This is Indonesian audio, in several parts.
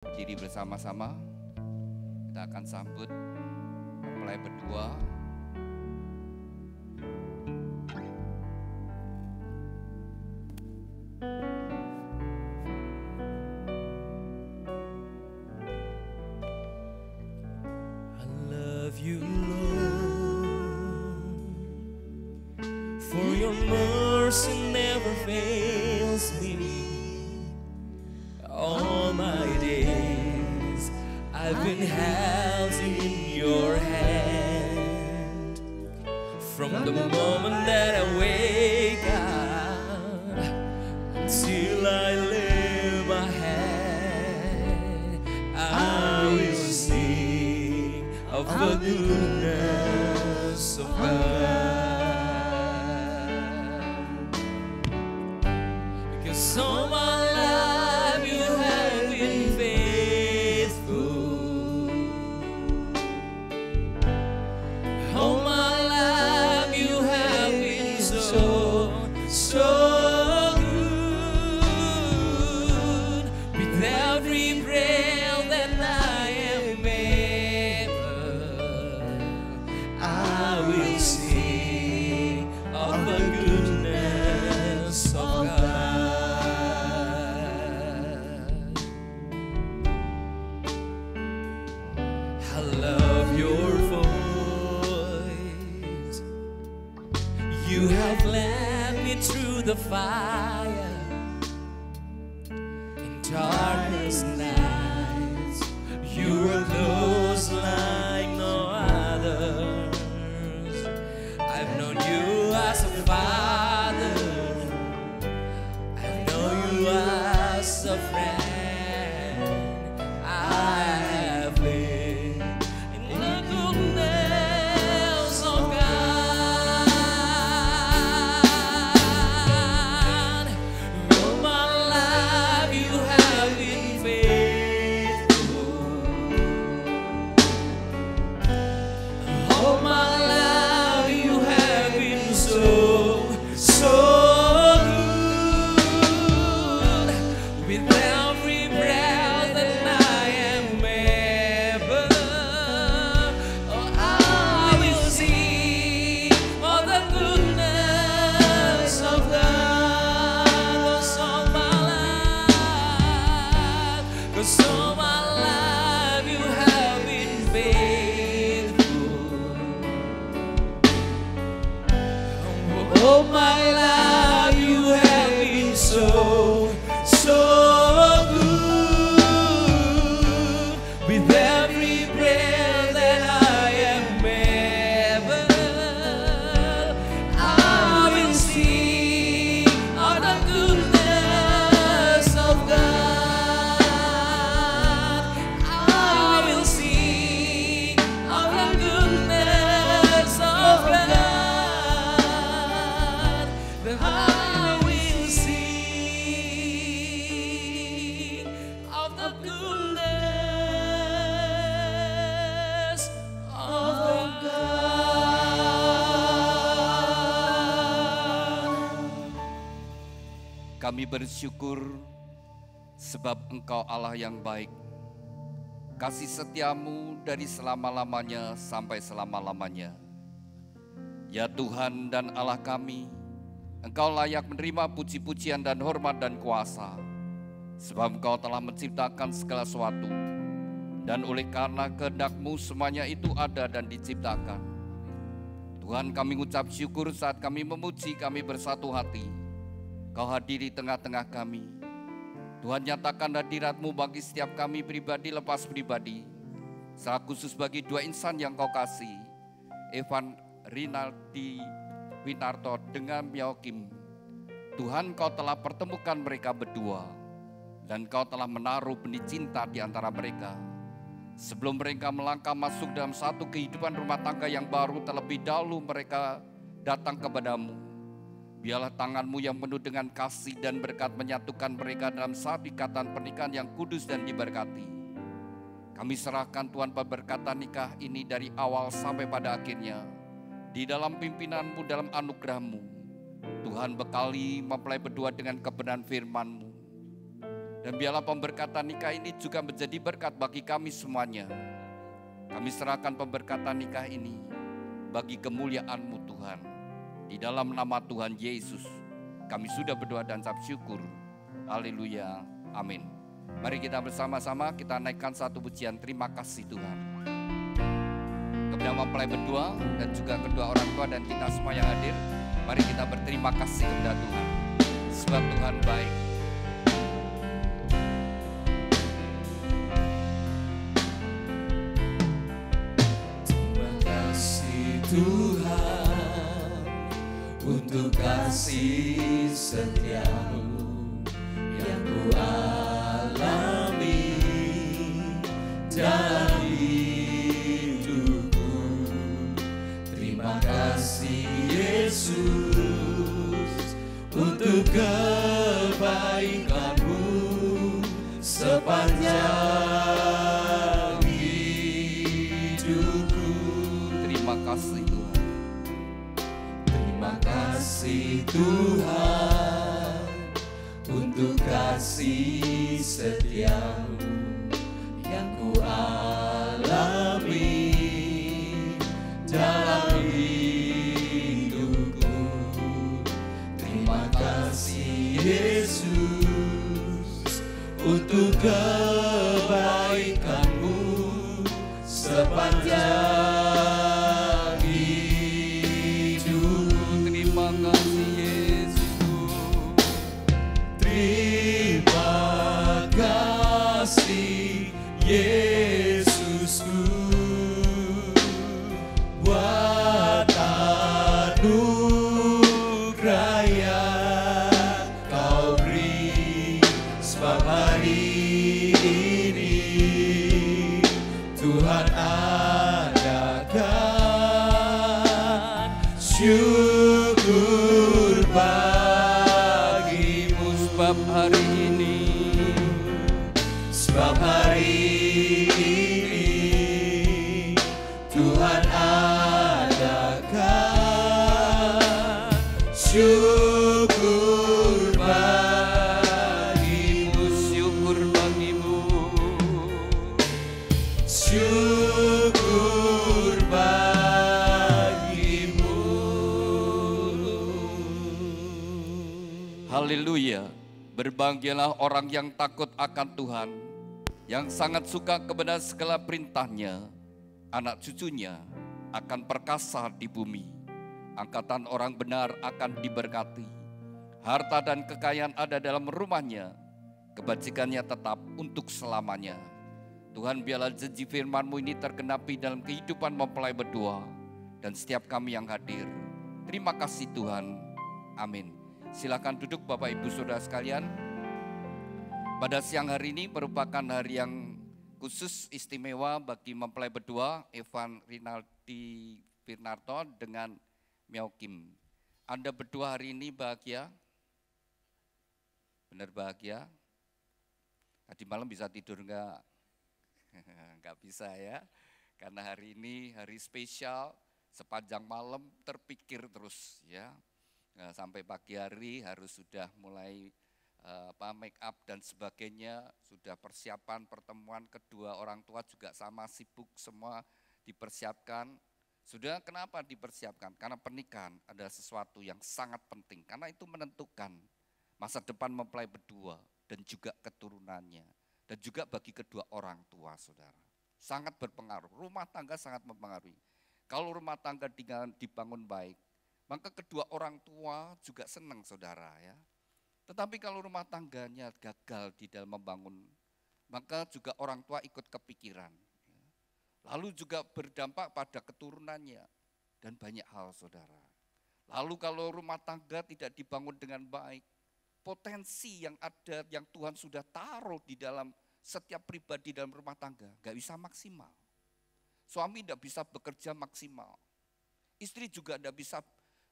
Berdiri bersama-sama, kita akan sambut mempelai berdua. I love you, Lord, for your mercy never fails me. All my days I've been held in your hand. From the moment that I wake up till I lay my head, I will sing of the goodness of God. Because all my life you have been faithful. All my life you have been so good. With every breath that I am able, I will sing of the goodness of God. I love your voice. You have led me through the fire in darkness nights. You are close like no others. I've known you as a father. I've known you as a friend. I have lived in the goodness of God. All my life you have been faithful. All my life you have been so good. With every breath that I am able, oh, I will sing of the goodness of God. 'Cause all my life you have been faithful. All my life you have been so good. With every breath that I am able, I will sing of the goodness of God. I will sing of the goodness of God. I will sing of the goodness of God. Kami bersyukur sebab Engkau Allah yang baik. Kasih setiamu dari selama-lamanya sampai selama-lamanya. Ya Tuhan dan Allah kami, Engkau layak menerima puji-pujian dan hormat dan kuasa. Sebab Engkau telah menciptakan segala sesuatu. Dan oleh karena kehendak-Mu semuanya itu ada dan diciptakan. Tuhan, kami mengucap syukur saat kami memuji, kami bersatu hati. Kau hadir di tengah-tengah kami. Tuhan, nyatakan hadirat-Mu bagi setiap kami pribadi lepas pribadi. Secara khusus bagi dua insan yang Kau kasih, Evan Rinaldi Winarto dengan Myokim. Tuhan, Kau telah pertemukan mereka berdua. Dan Kau telah menaruh benih cinta di antara mereka. Sebelum mereka melangkah masuk dalam satu kehidupan rumah tangga yang baru, terlebih dahulu mereka datang kepadamu. Biarlah tangan-Mu yang penuh dengan kasih dan berkat menyatukan mereka dalam satu ikatan pernikahan yang kudus dan diberkati. Kami serahkan Tuhan pemberkatan nikah ini dari awal sampai pada akhirnya. Di dalam pimpinan-Mu, dalam anugerah-Mu. Tuhan bekali mempelai berdua dengan kebenaran firman-Mu. Dan biarlah pemberkatan nikah ini juga menjadi berkat bagi kami semuanya. Kami serahkan pemberkatan nikah ini bagi kemuliaan-Mu Tuhan. Di dalam nama Tuhan Yesus, kami sudah berdoa dan ucap syukur. Haleluya, amin. Mari kita bersama-sama kita naikkan satu pujian terima kasih Tuhan. Kepada mempelai berdua dan juga kedua orang tua dan kita semua yang hadir, mari kita berterima kasih kepada Tuhan. Sebab Tuhan baik. Tuhan, untuk kasih setia-Mu yang Ku alami dalam hidupku. Terima kasih Yesus untuk kebaikan-Mu sepanjang hidupku. Terima kasih Tuhan. Terima kasih Tuhan untuk kasih setia-Mu yang Ku alami dalam hidupku. Terima kasih Yesus untuk kebaikan-Mu sepanjang Yesusku, buat anugerah yang Kau beri. Sebab hari ini Tuhan adakan syukur bagimu. Sebab hari ini, sebab hari Tuhan adakan syukur bagimu, syukur bagimu, syukur bagimu. Haleluya. Berbahagialah orang yang takut akan Tuhan, yang sangat suka kepada segala perintahnya. Anak cucunya akan perkasa di bumi. Angkatan orang benar akan diberkati. Harta dan kekayaan ada dalam rumahnya. Kebajikannya tetap untuk selamanya. Tuhan, biarlah janji firman-Mu ini tergenapi dalam kehidupan mempelai berdua dan setiap kami yang hadir. Terima kasih Tuhan. Amin. Silakan duduk Bapak Ibu Saudara sekalian. Pada siang hari ini merupakan hari yang khusus istimewa bagi mempelai berdua Evan Rinaldi Firnarto dengan Miao Kim. Anda berdua hari ini bahagia? Benar bahagia? Tadi malam bisa tidur enggak? Enggak bisa ya. Karena hari ini hari spesial, sepanjang malam terpikir terus ya. Nah, sampai pagi hari harus sudah mulai make up dan sebagainya, sudah persiapan pertemuan kedua orang tua juga sama sibuk semua dipersiapkan. Sudah, kenapa dipersiapkan? Karena pernikahan adalah sesuatu yang sangat penting, karena itu menentukan masa depan mempelai berdua dan juga keturunannya, dan juga bagi kedua orang tua saudara. Sangat berpengaruh, rumah tangga sangat mempengaruhi. Kalau rumah tangga dibangun baik, maka kedua orang tua juga senang saudara ya. Tetapi kalau rumah tangganya gagal di dalam membangun, maka juga orang tua ikut kepikiran. Lalu juga berdampak pada keturunannya dan banyak hal saudara. Lalu kalau rumah tangga tidak dibangun dengan baik, potensi yang ada yang Tuhan sudah taruh di dalam setiap pribadi dalam rumah tangga gak bisa maksimal. Suami tidak bisa bekerja maksimal, istri juga tidak bisa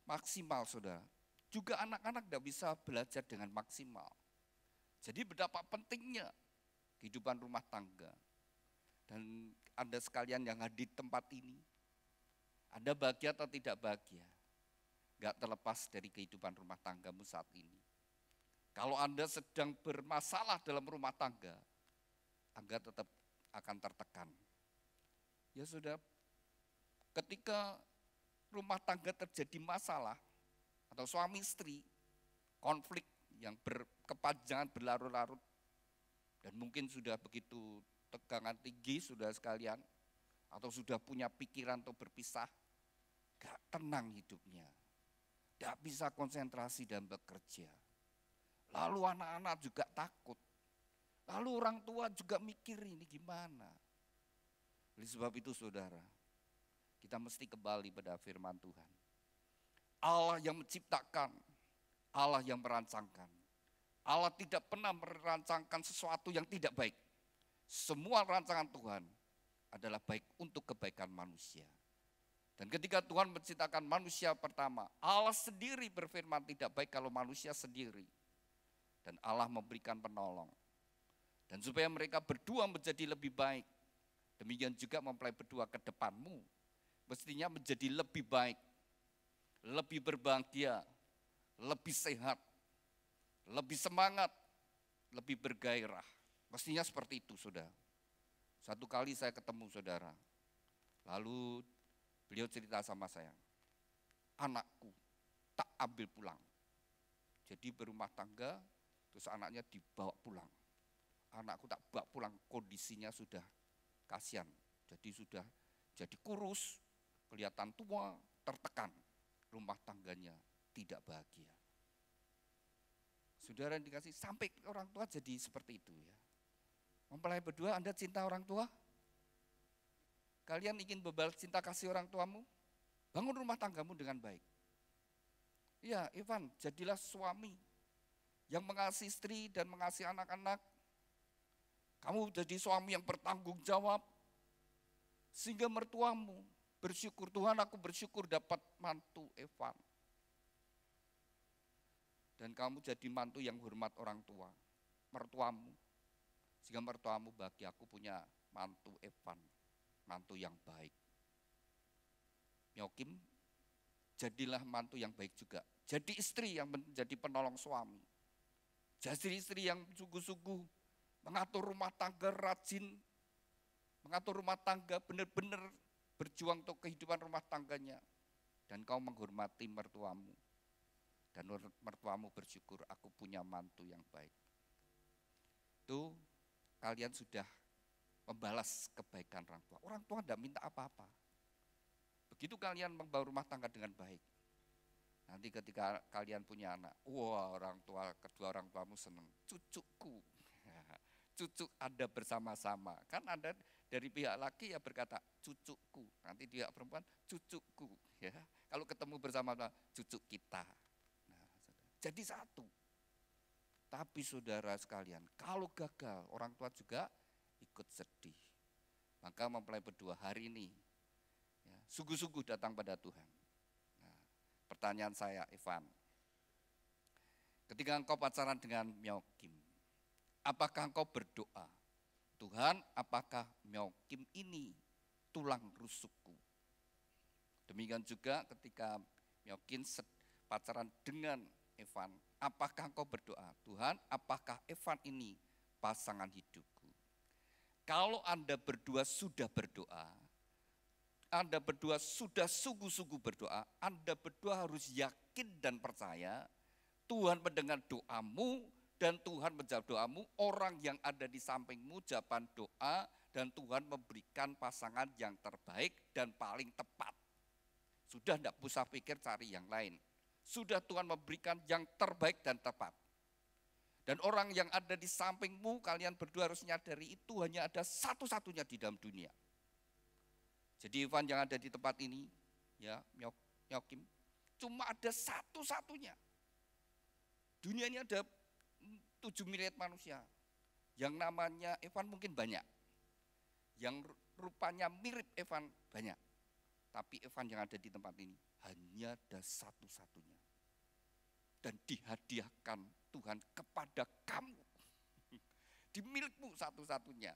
maksimal saudara. Juga anak-anak tidak bisa belajar dengan maksimal. Jadi betapa pentingnya kehidupan rumah tangga. Dan Anda sekalian yang hadir di tempat ini, Anda bahagia atau tidak bahagia? Gak terlepas dari kehidupan rumah tanggamu saat ini. Kalau Anda sedang bermasalah dalam rumah tangga, Anda tetap akan tertekan. Ya sudah, ketika rumah tangga terjadi masalah, atau suami istri, konflik yang berkepanjangan berlarut-larut, dan mungkin sudah begitu tegangan tinggi sudah sekalian, atau sudah punya pikiran untuk berpisah, gak tenang hidupnya, gak bisa konsentrasi dan bekerja. Lalu anak-anak juga takut, lalu orang tua juga mikir ini gimana. Oleh sebab itu saudara, kita mesti kembali pada firman Tuhan. Allah yang menciptakan, Allah yang merancangkan. Allah tidak pernah merancangkan sesuatu yang tidak baik. Semua rancangan Tuhan adalah baik untuk kebaikan manusia. Dan ketika Tuhan menciptakan manusia pertama, Allah sendiri berfirman tidak baik kalau manusia sendiri. Dan Allah memberikan penolong. Dan supaya mereka berdua menjadi lebih baik, demikian juga mempelai berdua ke depanmu, mestinya menjadi lebih baik, lebih berbahagia, lebih sehat, lebih semangat, lebih bergairah. Mestinya seperti itu, saudara. Satu kali saya ketemu saudara, lalu beliau cerita sama saya, anakku tak ambil pulang. Jadi berumah tangga, terus anaknya dibawa pulang. Anakku tak bawa pulang, kondisinya sudah kasihan. Jadi sudah jadi kurus, kelihatan tua, tertekan. Rumah tangganya tidak bahagia. Saudara yang dikasih, sampai orang tua jadi seperti itu ya. Mempelai berdua, Anda cinta orang tua? Kalian ingin membalas cinta kasih orang tuamu? Bangun rumah tanggamu dengan baik. Ya, Ivan, jadilah suami yang mengasihi istri dan mengasihi anak-anak. Kamu jadi suami yang bertanggung jawab, sehingga mertuamu bersyukur, Tuhan aku bersyukur dapat mantu Evan. Dan kamu jadi mantu yang hormat orang tua, mertuamu. Sehingga mertuamu bahagia, aku punya mantu Evan, mantu yang baik. Nyokim, jadilah mantu yang baik juga. Jadi istri yang menjadi penolong suami. Jadi istri yang sungguh-sungguh mengatur rumah tangga rajin, mengatur rumah tangga benar-benar berjuang untuk kehidupan rumah tangganya. Dan kau menghormati mertuamu. Dan mertuamu bersyukur aku punya mantu yang baik. Itu kalian sudah membalas kebaikan orang tua. Orang tua tidak minta apa-apa. Begitu kalian membangun rumah tangga dengan baik. Nanti ketika kalian punya anak, wah kedua orang tuamu senang. Cucuku, cucu Anda bersama-sama. Kan Anda dari pihak laki ya berkata cucuku. Nanti pihak perempuan cucuku. Ya. Kalau ketemu bersama cucu kita. Nah, jadi satu. Tapi saudara sekalian, kalau gagal orang tua juga ikut sedih. Maka mempelai berdua hari ini ya, sungguh-sungguh datang pada Tuhan. Nah, pertanyaan saya, Evan, ketika engkau pacaran dengan Myokim, apakah engkau berdoa, Tuhan apakah Myokim ini tulang rusukku? Demikian juga ketika Myokim pacaran dengan Evan, apakah engkau berdoa, Tuhan apakah Evan ini pasangan hidupku? Kalau Anda berdua sudah berdoa, Anda berdua sudah sungguh-sungguh berdoa, Anda berdua harus yakin dan percaya Tuhan mendengar doamu dan Tuhan menjawab doamu, orang yang ada di sampingmu jawaban doa dan Tuhan memberikan pasangan yang terbaik dan paling tepat. Sudah tidak usah pikir cari yang lain. Sudah Tuhan memberikan yang terbaik dan tepat. Dan orang yang ada di sampingmu, kalian berdua harus nyadari itu hanya ada satu-satunya di dalam dunia. Jadi Ivan yang ada di tempat ini, ya Myokim, cuma ada satu-satunya. Dunia ini ada 7 miliar manusia. Yang namanya Evan mungkin banyak. Yang rupanya mirip Evan banyak. Tapi Evan yang ada di tempat ini hanya ada satu-satunya. Dan dihadiahkan Tuhan kepada kamu. Di milikmu satu-satunya.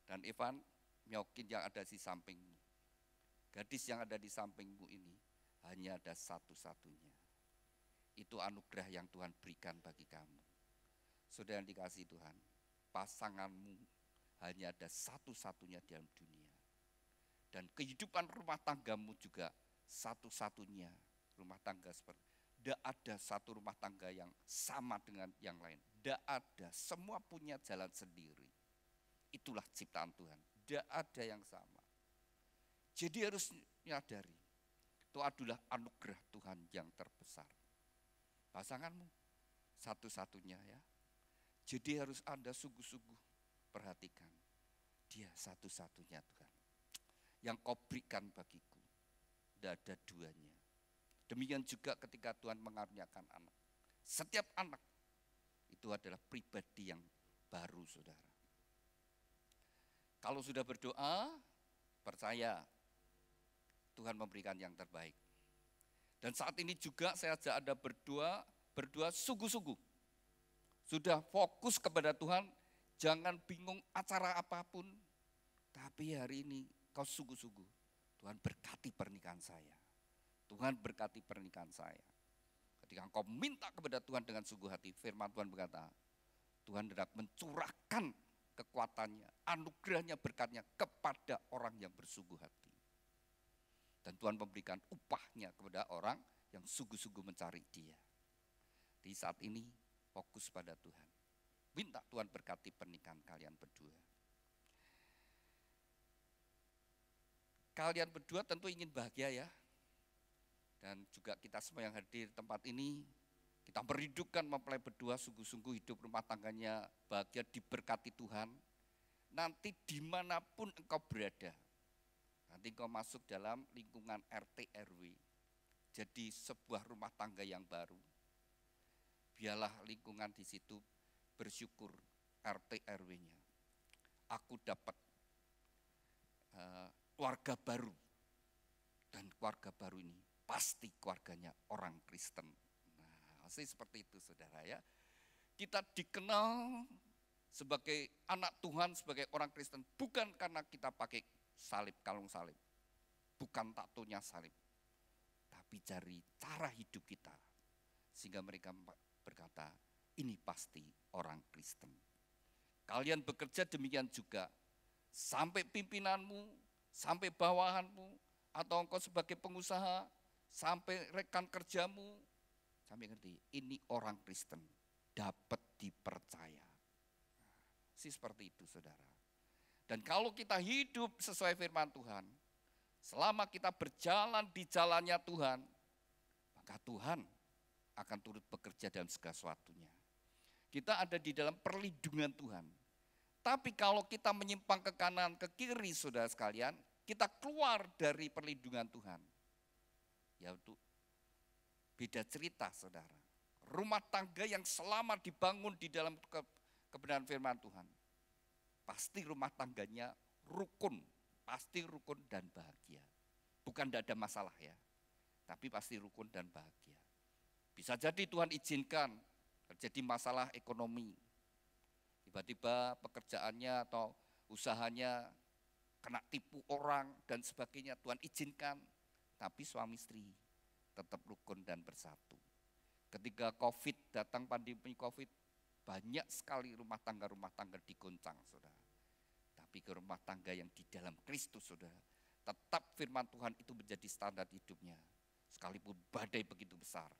Dan Evan, Myokim yang ada di sampingmu. Gadis yang ada di sampingmu ini hanya ada satu-satunya. Itu anugerah yang Tuhan berikan bagi kamu. Saudara yang dikasihi Tuhan, pasanganmu hanya ada satu-satunya dalam dunia. Dan kehidupan rumah tanggamu juga satu-satunya rumah tangga seperti. Tidak ada satu rumah tangga yang sama dengan yang lain. Tidak ada, semua punya jalan sendiri. Itulah ciptaan Tuhan. Tidak ada yang sama. Jadi harus menyadari, itu adalah anugerah Tuhan yang terbesar. Pasanganmu satu-satunya ya. Jadi harus Anda sungguh-sungguh perhatikan. Dia satu-satunya Tuhan. Yang kau berikan bagiku. Tidak ada duanya. Demikian juga ketika Tuhan mengaruniakan anak. Setiap anak itu adalah pribadi yang baru, saudara. Kalau sudah berdoa, percaya Tuhan memberikan yang terbaik. Dan saat ini juga saya ajak Anda berdoa sungguh-sungguh. Sudah fokus kepada Tuhan, jangan bingung acara apapun. Tapi hari ini kau sungguh-sungguh, Tuhan berkati pernikahan saya. Tuhan berkati pernikahan saya. Ketika engkau minta kepada Tuhan dengan sungguh hati, firman Tuhan berkata, Tuhan hendak mencurahkan kekuatannya, anugerahnya, berkatnya kepada orang yang bersungguh hati. Dan Tuhan memberikan upahnya kepada orang yang sungguh-sungguh mencari Dia. Di saat ini fokus pada Tuhan. Minta Tuhan berkati pernikahan kalian berdua. Kalian berdua tentu ingin bahagia ya. Dan juga kita semua yang hadir di tempat ini, kita merindukan mempelai berdua sungguh-sungguh hidup rumah tangganya bahagia, diberkati Tuhan. Nanti dimanapun engkau berada, nanti engkau masuk dalam lingkungan RT RW, jadi sebuah rumah tangga yang baru. Biarlah lingkungan di situ bersyukur RT RW-nya. Aku dapat keluarga baru, dan keluarga baru ini pasti keluarganya orang Kristen. Nah, masih seperti itu saudara ya. Kita dikenal sebagai anak Tuhan, sebagai orang Kristen, bukan karena kita pakai salib, kalung salib. Bukan tatonya salib. Tapi dari cara hidup kita. Sehingga mereka berkata, ini pasti orang Kristen. Kalian bekerja demikian juga. Sampai pimpinanmu, sampai bawahanmu, atau engkau sebagai pengusaha, sampai rekan kerjamu, sampai ngerti, ini orang Kristen, dapat dipercaya. Seperti itu saudara. Dan kalau kita hidup sesuai firman Tuhan, selama kita berjalan di jalannya Tuhan, maka Tuhan akan turut bekerja dalam segala sesuatunya. Kita ada di dalam perlindungan Tuhan. Tapi kalau kita menyimpang ke kanan, ke kiri saudara sekalian, kita keluar dari perlindungan Tuhan. Ya itu beda cerita saudara. Rumah tangga yang selama dibangun di dalam kebenaran firman Tuhan, pasti rumah tangganya rukun, pasti rukun dan bahagia. Bukan tidak ada masalah ya, tapi pasti rukun dan bahagia. Bisa jadi Tuhan izinkan terjadi masalah ekonomi, tiba-tiba pekerjaannya atau usahanya kena tipu orang dan sebagainya, Tuhan izinkan, tapi suami istri tetap rukun dan bersatu. Ketika COVID datang, pandemi COVID, banyak sekali rumah tangga digoncang, saudara. Tapi ke rumah tangga yang di dalam Kristus, saudara, tetap firman Tuhan itu menjadi standar hidupnya. Sekalipun badai begitu besar,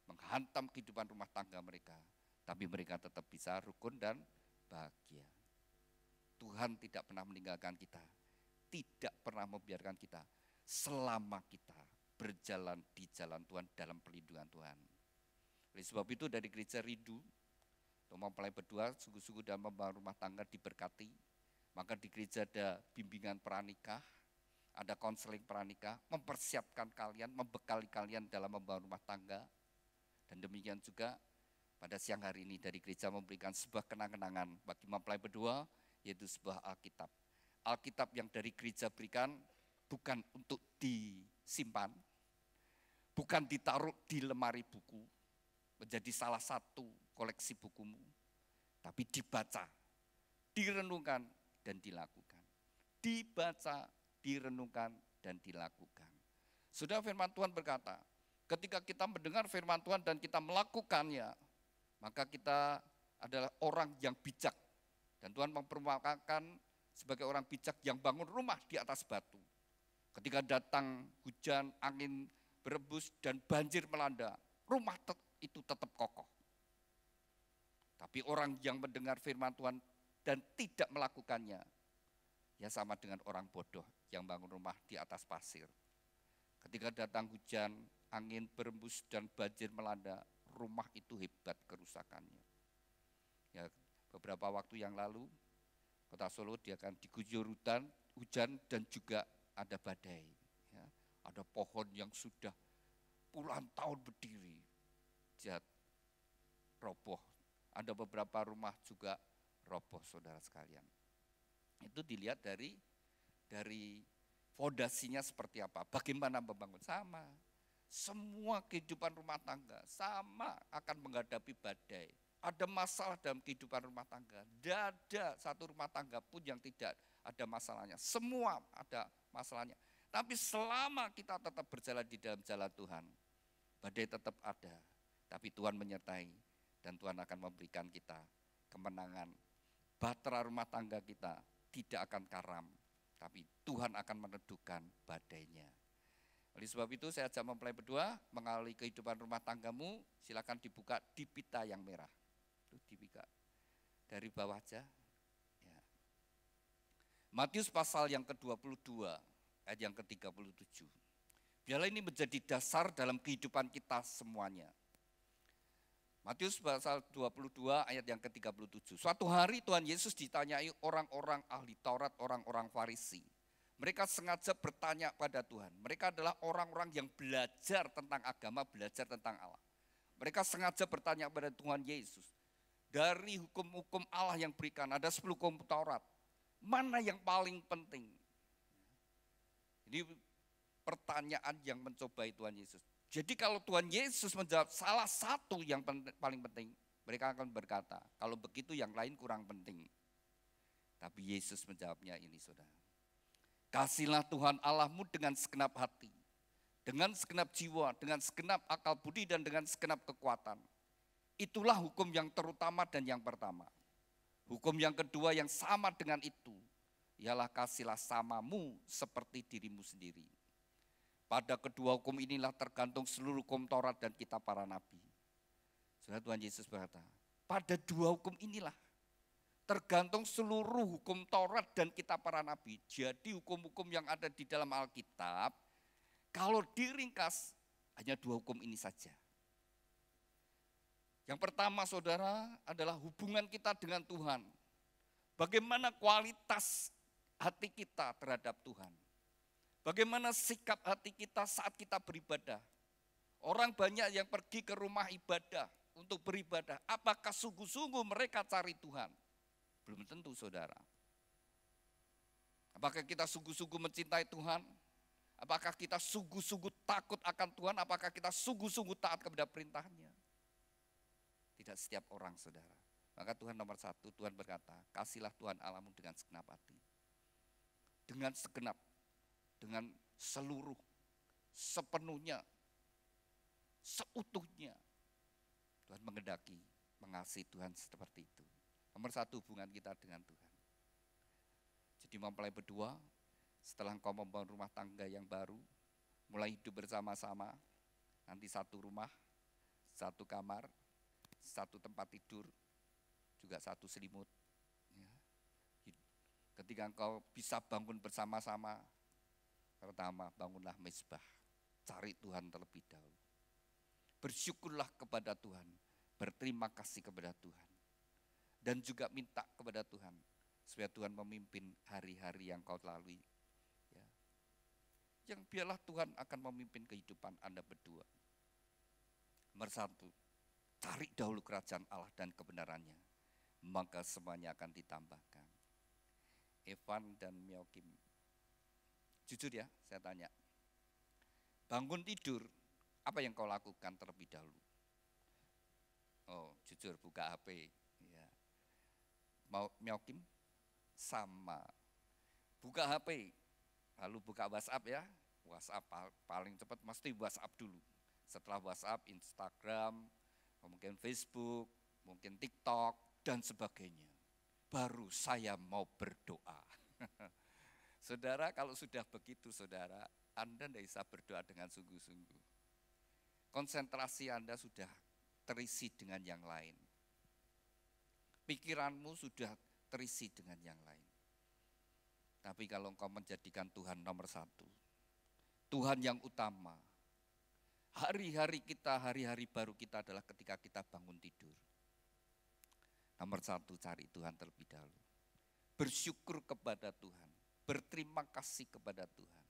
menghantam kehidupan rumah tangga mereka, tapi mereka tetap bisa rukun dan bahagia. Tuhan tidak pernah meninggalkan kita, tidak pernah membiarkan kita, selama kita berjalan di jalan Tuhan dalam perlindungan Tuhan. Oleh sebab itu dari gereja rindu untuk mempelai berdua sungguh-sungguh dalam membangun rumah tangga diberkati. Maka di gereja ada bimbingan pranikah, ada konseling pranikah, mempersiapkan kalian, membekali kalian dalam membangun rumah tangga. Dan demikian juga pada siang hari ini dari gereja memberikan sebuah kenang-kenangan bagi mempelai berdua, yaitu sebuah Alkitab. Alkitab yang dari gereja berikan bukan untuk disimpan, bukan ditaruh di lemari buku, menjadi salah satu koleksi bukumu, tapi dibaca, direnungkan, dan dilakukan. Dibaca, direnungkan, dan dilakukan. Sudah firman Tuhan berkata, Ketika kita mendengar firman Tuhan dan kita melakukannya, maka kita adalah orang yang bijak. Dan Tuhan memperumpamakan sebagai orang bijak yang bangun rumah di atas batu. Ketika datang hujan, angin berembus dan banjir melanda, rumah itu tetap kokoh. Tapi orang yang mendengar firman Tuhan dan tidak melakukannya, ya sama dengan orang bodoh yang bangun rumah di atas pasir. Ketika datang hujan, angin berembus dan banjir melanda, rumah itu hebat kerusakannya. Ya, beberapa waktu yang lalu, Kota Solo dia akan diguyur hujan dan juga ada badai. Ya, ada pohon yang sudah puluhan tahun berdiri, roboh. Ada beberapa rumah juga roboh, saudara sekalian. Itu dilihat dari fondasinya seperti apa, bagaimana membangun, sama. Semua kehidupan rumah tangga sama akan menghadapi badai. Ada masalah dalam kehidupan rumah tangga. Tidak ada satu rumah tangga pun yang tidak ada masalahnya. Semua ada masalahnya. Tapi selama kita tetap berjalan di dalam jalan Tuhan, badai tetap ada. Tapi Tuhan menyertai dan Tuhan akan memberikan kita kemenangan. Bahtera rumah tangga kita tidak akan karam, tapi Tuhan akan meneduhkan badainya. Oleh sebab itu saya ajak mempelai berdua mengalami kehidupan rumah tanggamu, silakan dibuka di pita yang merah. Itu dibuka dari bawah aja. Ya. Matius pasal yang ke-22 ayat yang ke-37. Biarlah ini menjadi dasar dalam kehidupan kita semuanya. Matius pasal 22 ayat yang ke-37. Suatu hari Tuhan Yesus ditanyai orang-orang ahli Taurat, orang-orang Farisi. Mereka sengaja bertanya pada Tuhan. Mereka adalah orang-orang yang belajar tentang agama, belajar tentang Allah. Mereka sengaja bertanya pada Tuhan Yesus. Dari hukum-hukum Allah yang berikan, ada 10 hukum Taurat. Mana yang paling penting? Ini pertanyaan yang mencobai Tuhan Yesus. Jadi kalau Tuhan Yesus menjawab salah satu yang paling penting, mereka akan berkata, kalau begitu yang lain kurang penting. Tapi Yesus menjawabnya ini, saudara. Kasihlah Tuhan Allahmu dengan segenap hati, dengan segenap jiwa, dengan segenap akal budi, dan dengan segenap kekuatan. Itulah hukum yang terutama dan yang pertama. Hukum yang kedua yang sama dengan itu, ialah kasihlah samamu seperti dirimu sendiri. Pada kedua hukum inilah tergantung seluruh hukum Taurat dan kitab para nabi. Saudara, Tuhan Yesus berkata, pada dua hukum inilah tergantung seluruh hukum Taurat dan kitab para nabi. Jadi hukum-hukum yang ada di dalam Alkitab, kalau diringkas hanya dua hukum ini saja. Yang pertama, saudara, adalah hubungan kita dengan Tuhan. Bagaimana kualitas hati kita terhadap Tuhan. Bagaimana sikap hati kita saat kita beribadah. Orang banyak yang pergi ke rumah ibadah untuk beribadah. Apakah sungguh-sungguh mereka cari Tuhan? Belum tentu, saudara. Apakah kita sungguh-sungguh mencintai Tuhan? Apakah kita sungguh-sungguh takut akan Tuhan? Apakah kita sungguh-sungguh taat kepada perintahnya? Tidak setiap orang, saudara. Maka Tuhan nomor satu, Tuhan berkata, kasihlah Tuhan Allahmu dengan segenap hati. Dengan segenap, dengan seluruh, sepenuhnya, seutuhnya. Tuhan mengendaki, mengasihi Tuhan seperti itu. Nomor satu, hubungan kita dengan Tuhan. Jadi mempelai berdua, setelah engkau membangun rumah tangga yang baru, mulai hidup bersama-sama, nanti satu rumah, satu kamar, satu tempat tidur, juga satu selimut. Ya. Ketika engkau bisa bangun bersama-sama, pertama bangunlah mezbah, cari Tuhan terlebih dahulu. Bersyukurlah kepada Tuhan, berterima kasih kepada Tuhan. Dan juga minta kepada Tuhan, supaya Tuhan memimpin hari-hari yang kau lalui. Ya. Yang biarlah Tuhan akan memimpin kehidupan Anda berdua. Nomor satu, cari dahulu kerajaan Allah dan kebenarannya, maka semuanya akan ditambahkan. Evan dan Miokim, jujur ya, saya tanya, bangun tidur, apa yang kau lakukan terlebih dahulu? Oh, jujur, buka HP. Ya. Mau Miokim? Sama. Buka HP, lalu buka WhatsApp ya. WhatsApp paling cepat mesti WhatsApp dulu. Setelah WhatsApp, Instagram, mungkin Facebook, mungkin TikTok, dan sebagainya. Baru saya mau berdoa. Saudara, kalau sudah begitu saudara, Anda tidak bisa berdoa dengan sungguh-sungguh. Konsentrasi Anda sudah terisi dengan yang lain. Pikiranmu sudah terisi dengan yang lain. Tapi kalau engkau menjadikan Tuhan nomor satu, Tuhan yang utama, hari-hari kita, hari-hari baru kita adalah ketika kita bangun tidur. Nomor satu, cari Tuhan terlebih dahulu. Bersyukur kepada Tuhan, berterima kasih kepada Tuhan,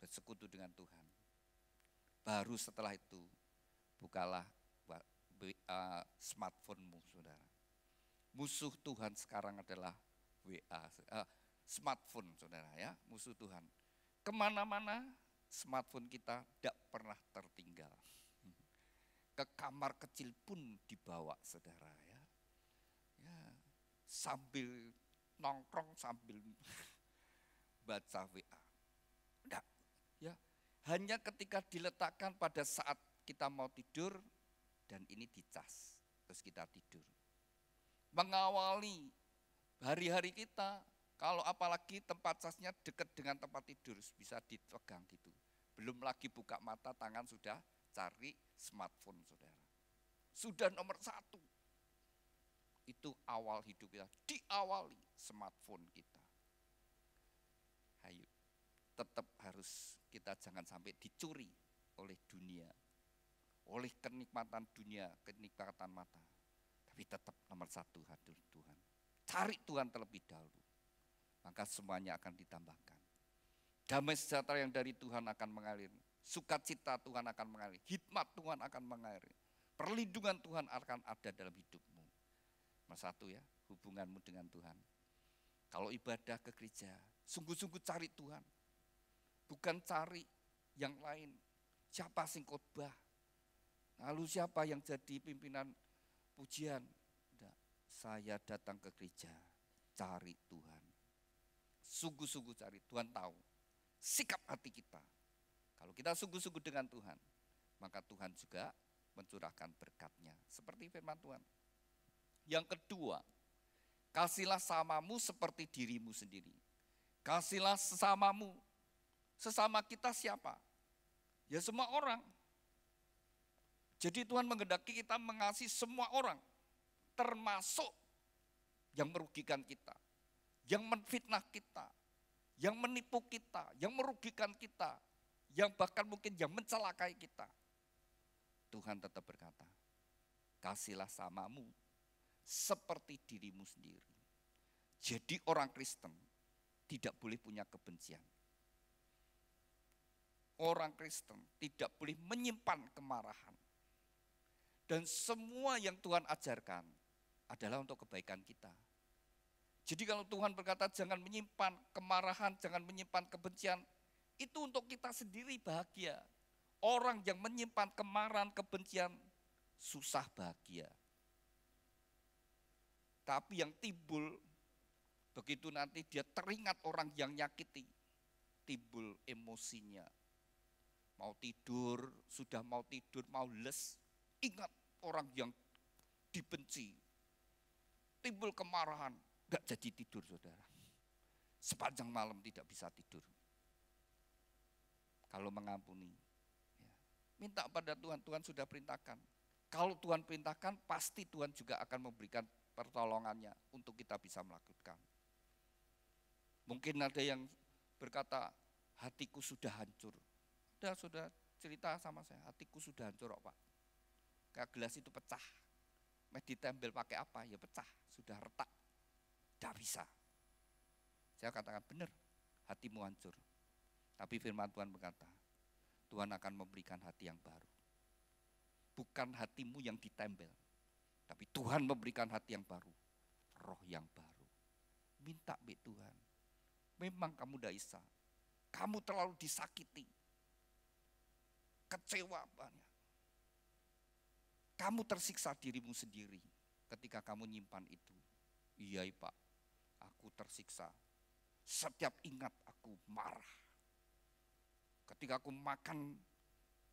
bersekutu dengan Tuhan. Baru setelah itu, bukalah smartphone-mu, saudara. Musuh Tuhan sekarang adalah WA, smartphone, saudara ya, musuh Tuhan. Kemana-mana smartphone kita tidak pernah tertinggal. Ke kamar kecil pun dibawa, saudara ya. Sambil nongkrong, sambil baca WA. Enggak, ya. Hanya ketika diletakkan pada saat kita mau tidur, dan ini dicas, terus kita tidur. Mengawali hari-hari kita, kalau apalagi tempat casnya dekat dengan tempat tidur, bisa dipegang gitu. Belum lagi buka mata, tangan sudah cari smartphone, saudara. Sudah nomor satu. Itu awal hidup kita, diawali smartphone kita. Ayo, tetap harus kita jangan sampai dicuri oleh dunia, oleh kenikmatan dunia, kenikmatan mata. Tapi tetap nomor satu hadir Tuhan. Cari Tuhan terlebih dahulu, maka semuanya akan ditambahkan. Damai sejahtera yang dari Tuhan akan mengalir, sukacita Tuhan akan mengalir, hikmat Tuhan akan mengalir, perlindungan Tuhan akan ada dalam hidupmu. Nomor satu ya, hubunganmu dengan Tuhan. Kalau ibadah ke gereja, sungguh-sungguh cari Tuhan. Bukan cari yang lain. Siapa sing khotbah? Lalu siapa yang jadi pimpinan pujian? Tidak, saya datang ke gereja, cari Tuhan. Sungguh-sungguh cari, Tuhan tahu sikap hati kita. Kalau kita sungguh-sungguh dengan Tuhan, maka Tuhan juga mencurahkan berkat-Nya. Seperti firman Tuhan. Yang kedua, kasihlah samamu seperti dirimu sendiri. Kasihlah sesamamu. Sesama kita siapa? Ya semua orang. Jadi Tuhan menghendaki kita mengasihi semua orang. Termasuk yang merugikan kita. Yang menfitnah kita. Yang menipu kita. Yang merugikan kita. Yang bahkan mungkin yang mencelakai kita. Tuhan tetap berkata, kasihlah samamu seperti dirimu sendiri. Jadi orang Kristen tidak boleh punya kebencian. Orang Kristen tidak boleh menyimpan kemarahan. Dan semua yang Tuhan ajarkan adalah untuk kebaikan kita. Jadi kalau Tuhan berkata jangan menyimpan kemarahan, jangan menyimpan kebencian, itu untuk kita sendiri bahagia. Orang yang menyimpan kemarahan, kebencian, susah bahagia. Tapi yang timbul, begitu nanti dia teringat orang yang nyakiti, timbul emosinya. Mau tidur, sudah mau tidur, mau les, ingat orang yang dibenci. Timbul kemarahan, gak jadi tidur saudara. Sepanjang malam tidak bisa tidur. Kalau mengampuni, ya, minta pada Tuhan, Tuhan sudah perintahkan. Kalau Tuhan perintahkan, pasti Tuhan juga akan memberikan pertolongannya untuk kita bisa melakukan. Mungkin ada yang berkata, hatiku sudah hancur. Sudah cerita sama saya, hatiku sudah hancur Pak. Kayak gelas itu pecah. Mau ditempel pakai apa? Ya pecah, sudah retak. Tidak bisa. Saya katakan benar, hatimu hancur. Tapi firman Tuhan berkata, Tuhan akan memberikan hati yang baru. Bukan hatimu yang ditempel. Tapi Tuhan memberikan hati yang baru, roh yang baru. Minta be Tuhan. Memang kamu tidak bisa. Kamu terlalu disakiti. Kecewa banyak. Kamu tersiksa dirimu sendiri ketika kamu nyimpan itu. Iya Pak, aku tersiksa. Setiap ingat aku marah. Ketika aku makan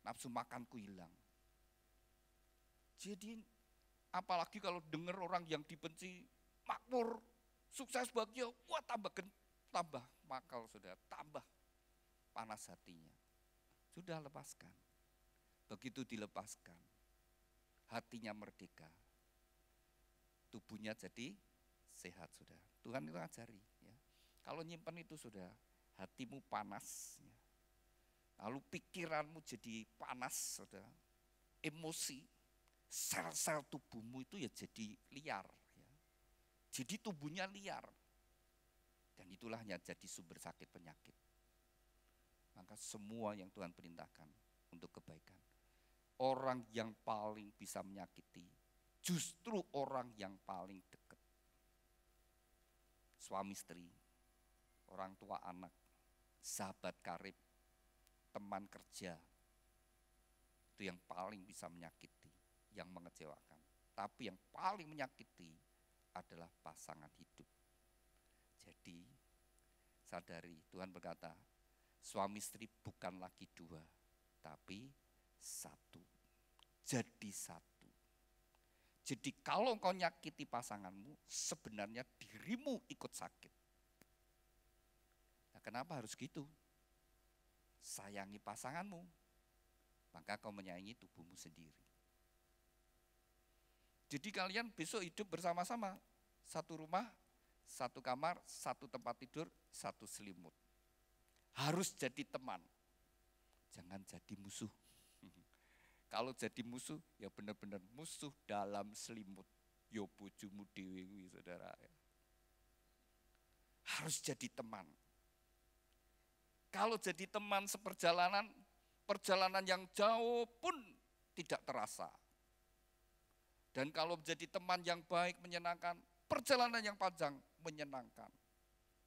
nafsu makanku hilang. Jadi apalagi kalau dengar orang yang dibenci makmur, sukses bahagia, wah tambah makal sudah, tambah panas hatinya. Sudah lepaskan. Begitu dilepaskan, hatinya merdeka, tubuhnya jadi sehat sudah. Tuhan itu ajari. Ya. Kalau nyimpen itu sudah, hatimu panas. Ya. Lalu pikiranmu jadi panas sudah, emosi, sel-sel tubuhmu itu ya jadi liar. Ya. Jadi tubuhnya liar. Dan itulah yang jadi sumber sakit penyakit. Maka semua yang Tuhan perintahkan untuk kebaikan. Orang yang paling bisa menyakiti justru orang yang paling dekat. Suami istri, orang tua anak, sahabat karib, teman kerja. Itu yang paling bisa menyakiti, yang mengecewakan. Tapi yang paling menyakiti adalah pasangan hidup. Jadi sadari, Tuhan berkata, suami istri bukan lagi dua, tapi satu. Jadi satu. Jadi kalau engkau nyakiti pasanganmu, sebenarnya dirimu ikut sakit. Nah, kenapa harus gitu? Sayangi pasanganmu, maka kau menyayangi tubuhmu sendiri. Jadi kalian besok hidup bersama-sama, satu rumah, satu kamar, satu tempat tidur, satu selimut. Harus jadi teman, jangan jadi musuh. Kalau jadi musuh, ya benar-benar musuh dalam selimut. Yo bojomu dewe saudara. Harus jadi teman. Kalau jadi teman seperjalanan, perjalanan yang jauh pun tidak terasa. Dan kalau menjadi teman yang baik, menyenangkan, perjalanan yang panjang, menyenangkan.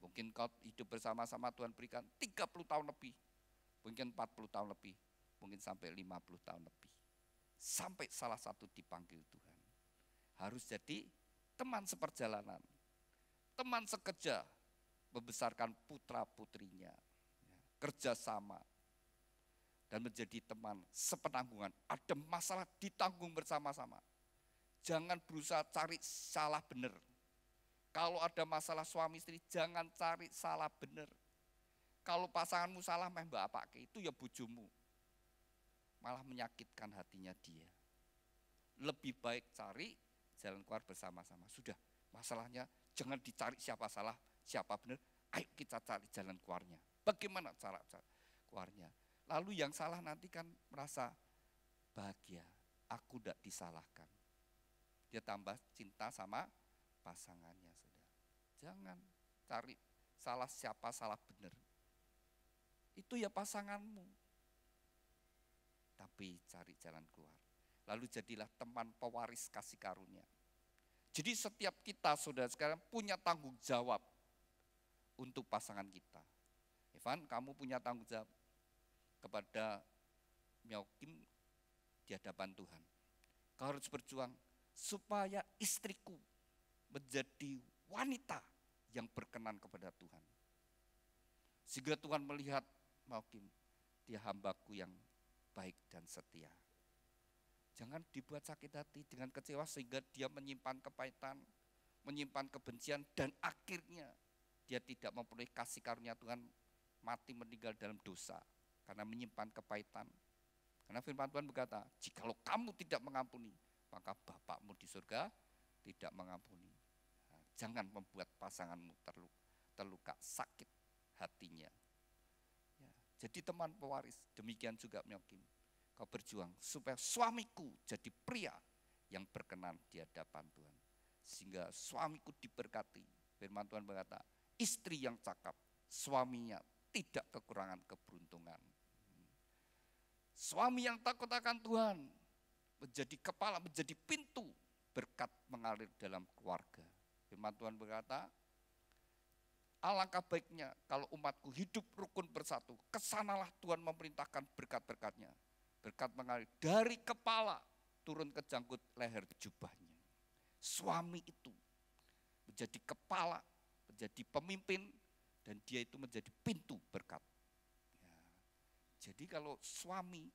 Mungkin kau hidup bersama-sama Tuhan berikan 30 tahun lebih, mungkin 40 tahun lebih, mungkin sampai 50 tahun lebih. Sampai salah satu dipanggil Tuhan. Harus jadi teman seperjalanan, teman sekerja, membesarkan putra-putrinya, kerjasama, dan menjadi teman sepenanggungan. Ada masalah ditanggung bersama-sama. Jangan berusaha cari salah benar. Kalau ada masalah suami istri, jangan cari salah benar. Kalau pasanganmu salah, mbak apake, itu ya bojomu. Malah menyakitkan hatinya dia. Lebih baik cari jalan keluar bersama-sama. Sudah, masalahnya jangan dicari siapa salah, siapa benar. Ayo kita cari jalan keluarnya. Bagaimana cara keluarnya? Lalu yang salah nanti kan merasa bahagia. Aku tidak disalahkan. Dia tambah cinta sama pasangannya sudah. Jangan cari salah siapa, salah benar. Itu ya pasanganmu. Tapi cari jalan keluar. Lalu jadilah teman pewaris kasih karunia. Jadi setiap kita saudara sekarang punya tanggung jawab untuk pasangan kita. Evan, kamu punya tanggung jawab kepada Myokim di hadapan Tuhan. Kau harus berjuang supaya istriku menjadi wanita yang berkenan kepada Tuhan. Sehingga Tuhan melihat Myokim, dia hambaku yang baik dan setia. Jangan dibuat sakit hati dengan kecewa sehingga dia menyimpan kepahitan, menyimpan kebencian, dan akhirnya dia tidak memperoleh kasih karunia Tuhan, mati meninggal dalam dosa karena menyimpan kepahitan. Karena firman Tuhan berkata, jikalau kamu tidak mengampuni, maka Bapakmu di surga tidak mengampuni. Nah, jangan membuat pasanganmu terluka sakit hatinya. Ya, jadi teman pewaris, demikian juga Myokim. Kau berjuang supaya suamiku jadi pria yang berkenan di hadapan Tuhan. Sehingga suamiku diberkati. Firman Tuhan berkata, istri yang cakap, suaminya tidak kekurangan keberuntungan. Suami yang takut akan Tuhan, menjadi kepala, menjadi pintu berkat mengalir dalam keluarga. Firman Tuhan berkata, alangkah baiknya kalau umatku hidup rukun bersatu. Kesanalah Tuhan memerintahkan berkat-berkatnya. Berkat mengalir dari kepala turun ke janggut leher jubahnya. Suami itu menjadi kepala, menjadi pemimpin, dan dia itu menjadi pintu berkat. Ya. Jadi kalau suami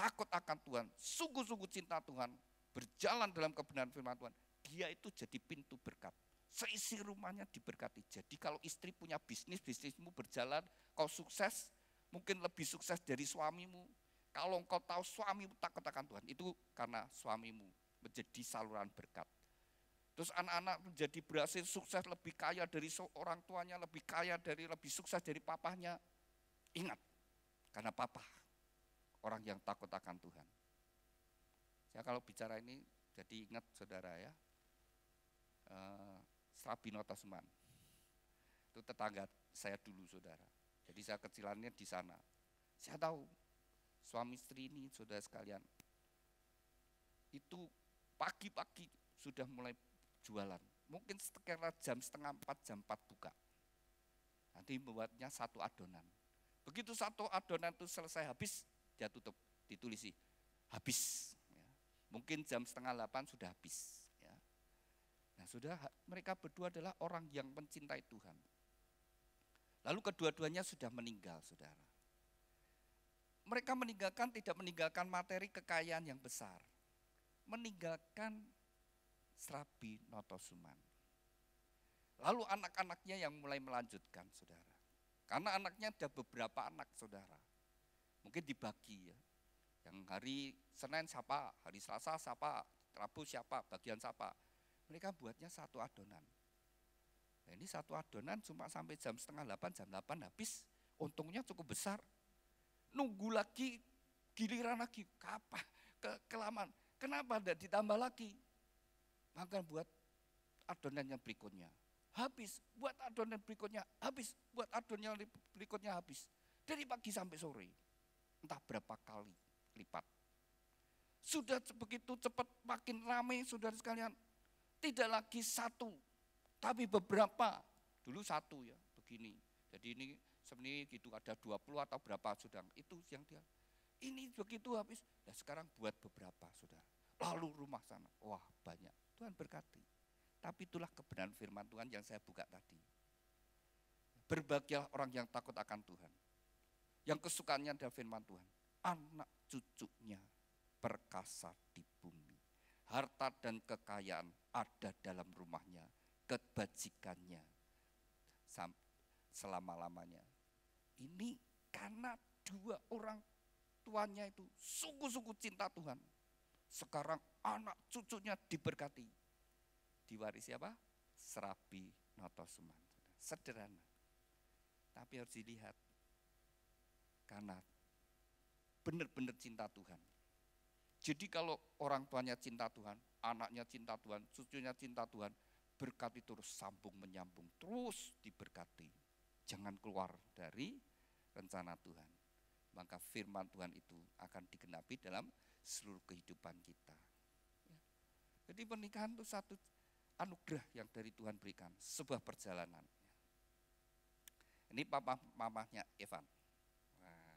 takut akan Tuhan, sungguh-sungguh cinta Tuhan, berjalan dalam kebenaran firman Tuhan, dia itu jadi pintu berkat. Seisi rumahnya diberkati. Jadi kalau istri punya bisnis, bisnismu berjalan, kau sukses, mungkin lebih sukses dari suamimu. Kalau engkau tahu suamimu takut akan Tuhan, itu karena suamimu menjadi saluran berkat. Terus anak-anak menjadi berhasil sukses, lebih kaya dari orang tuanya, lebih kaya dari, lebih sukses dari papahnya. Ingat, karena papa orang yang takut akan Tuhan. Saya kalau bicara ini jadi ingat saudara ya, Srabi Notosuman, itu tetangga saya dulu saudara. Jadi saya kecilannya di sana. Saya tahu suami istri ini saudara sekalian, itu pagi-pagi sudah mulai jualan. Mungkin sekitar jam setengah 4, jam 4 buka. Nanti membuatnya satu adonan. Begitu satu adonan itu selesai habis, dia tutup, ditulisi habis. Ya. Mungkin jam setengah 8 sudah habis. Ya. Nah sudah, mereka berdua adalah orang yang mencintai Tuhan. Lalu kedua-duanya sudah meninggal saudara. Mereka meninggalkan, tidak meninggalkan materi kekayaan yang besar. Meninggalkan Srabi Notosuman. Lalu anak-anaknya yang mulai melanjutkan saudara. Karena anaknya ada beberapa anak saudara. Mungkin dibagi ya. Yang hari Senin siapa, hari Selasa siapa, Rabu siapa, bagian siapa. Mereka buatnya satu adonan. Nah, ini satu adonan cuma sampai jam setengah 8, jam 8 habis. Untungnya cukup besar. Nunggu lagi, giliran lagi, kapan, kelamaan. Kenapa tidak ditambah lagi? Maka buat adonan yang berikutnya. Habis, buat adonan berikutnya, habis, buat adonan berikutnya habis. Dari pagi sampai sore, entah berapa kali lipat. Sudah begitu cepat, makin ramai saudara sekalian. Tidak lagi satu, tapi beberapa. Dulu satu ya, begini. Jadi ini sebenarnya gitu, ada 20 atau berapa sudah. Itu yang dia, ini begitu habis. Dan sekarang buat beberapa sudah. Lalu rumah sana, wah banyak. Tuhan berkati. Tapi itulah kebenaran firman Tuhan yang saya buka tadi. Berbahagialah orang yang takut akan Tuhan. Yang kesukaannya adalah firman Tuhan. Anak cucunya perkasa di bumi. Harta dan kekayaan ada dalam rumahnya. Kebajikannya selama-lamanya. Ini karena dua orang tuanya itu sungguh-sungguh cinta Tuhan. Sekarang anak cucunya diberkati. Diwarisi apa? Srabi Notosuman. Sederhana. Tapi harus dilihat. Karena benar-benar cinta Tuhan. Jadi kalau orang tuanya cinta Tuhan, anaknya cinta Tuhan, cucunya cinta Tuhan, berkat itu terus sambung menyambung, terus diberkati. Jangan keluar dari rencana Tuhan. Maka firman Tuhan itu akan digenapi dalam seluruh kehidupan kita. Jadi pernikahan itu satu anugerah yang dari Tuhan berikan, sebuah perjalanan. Ini papa mamanya Evan. Nah,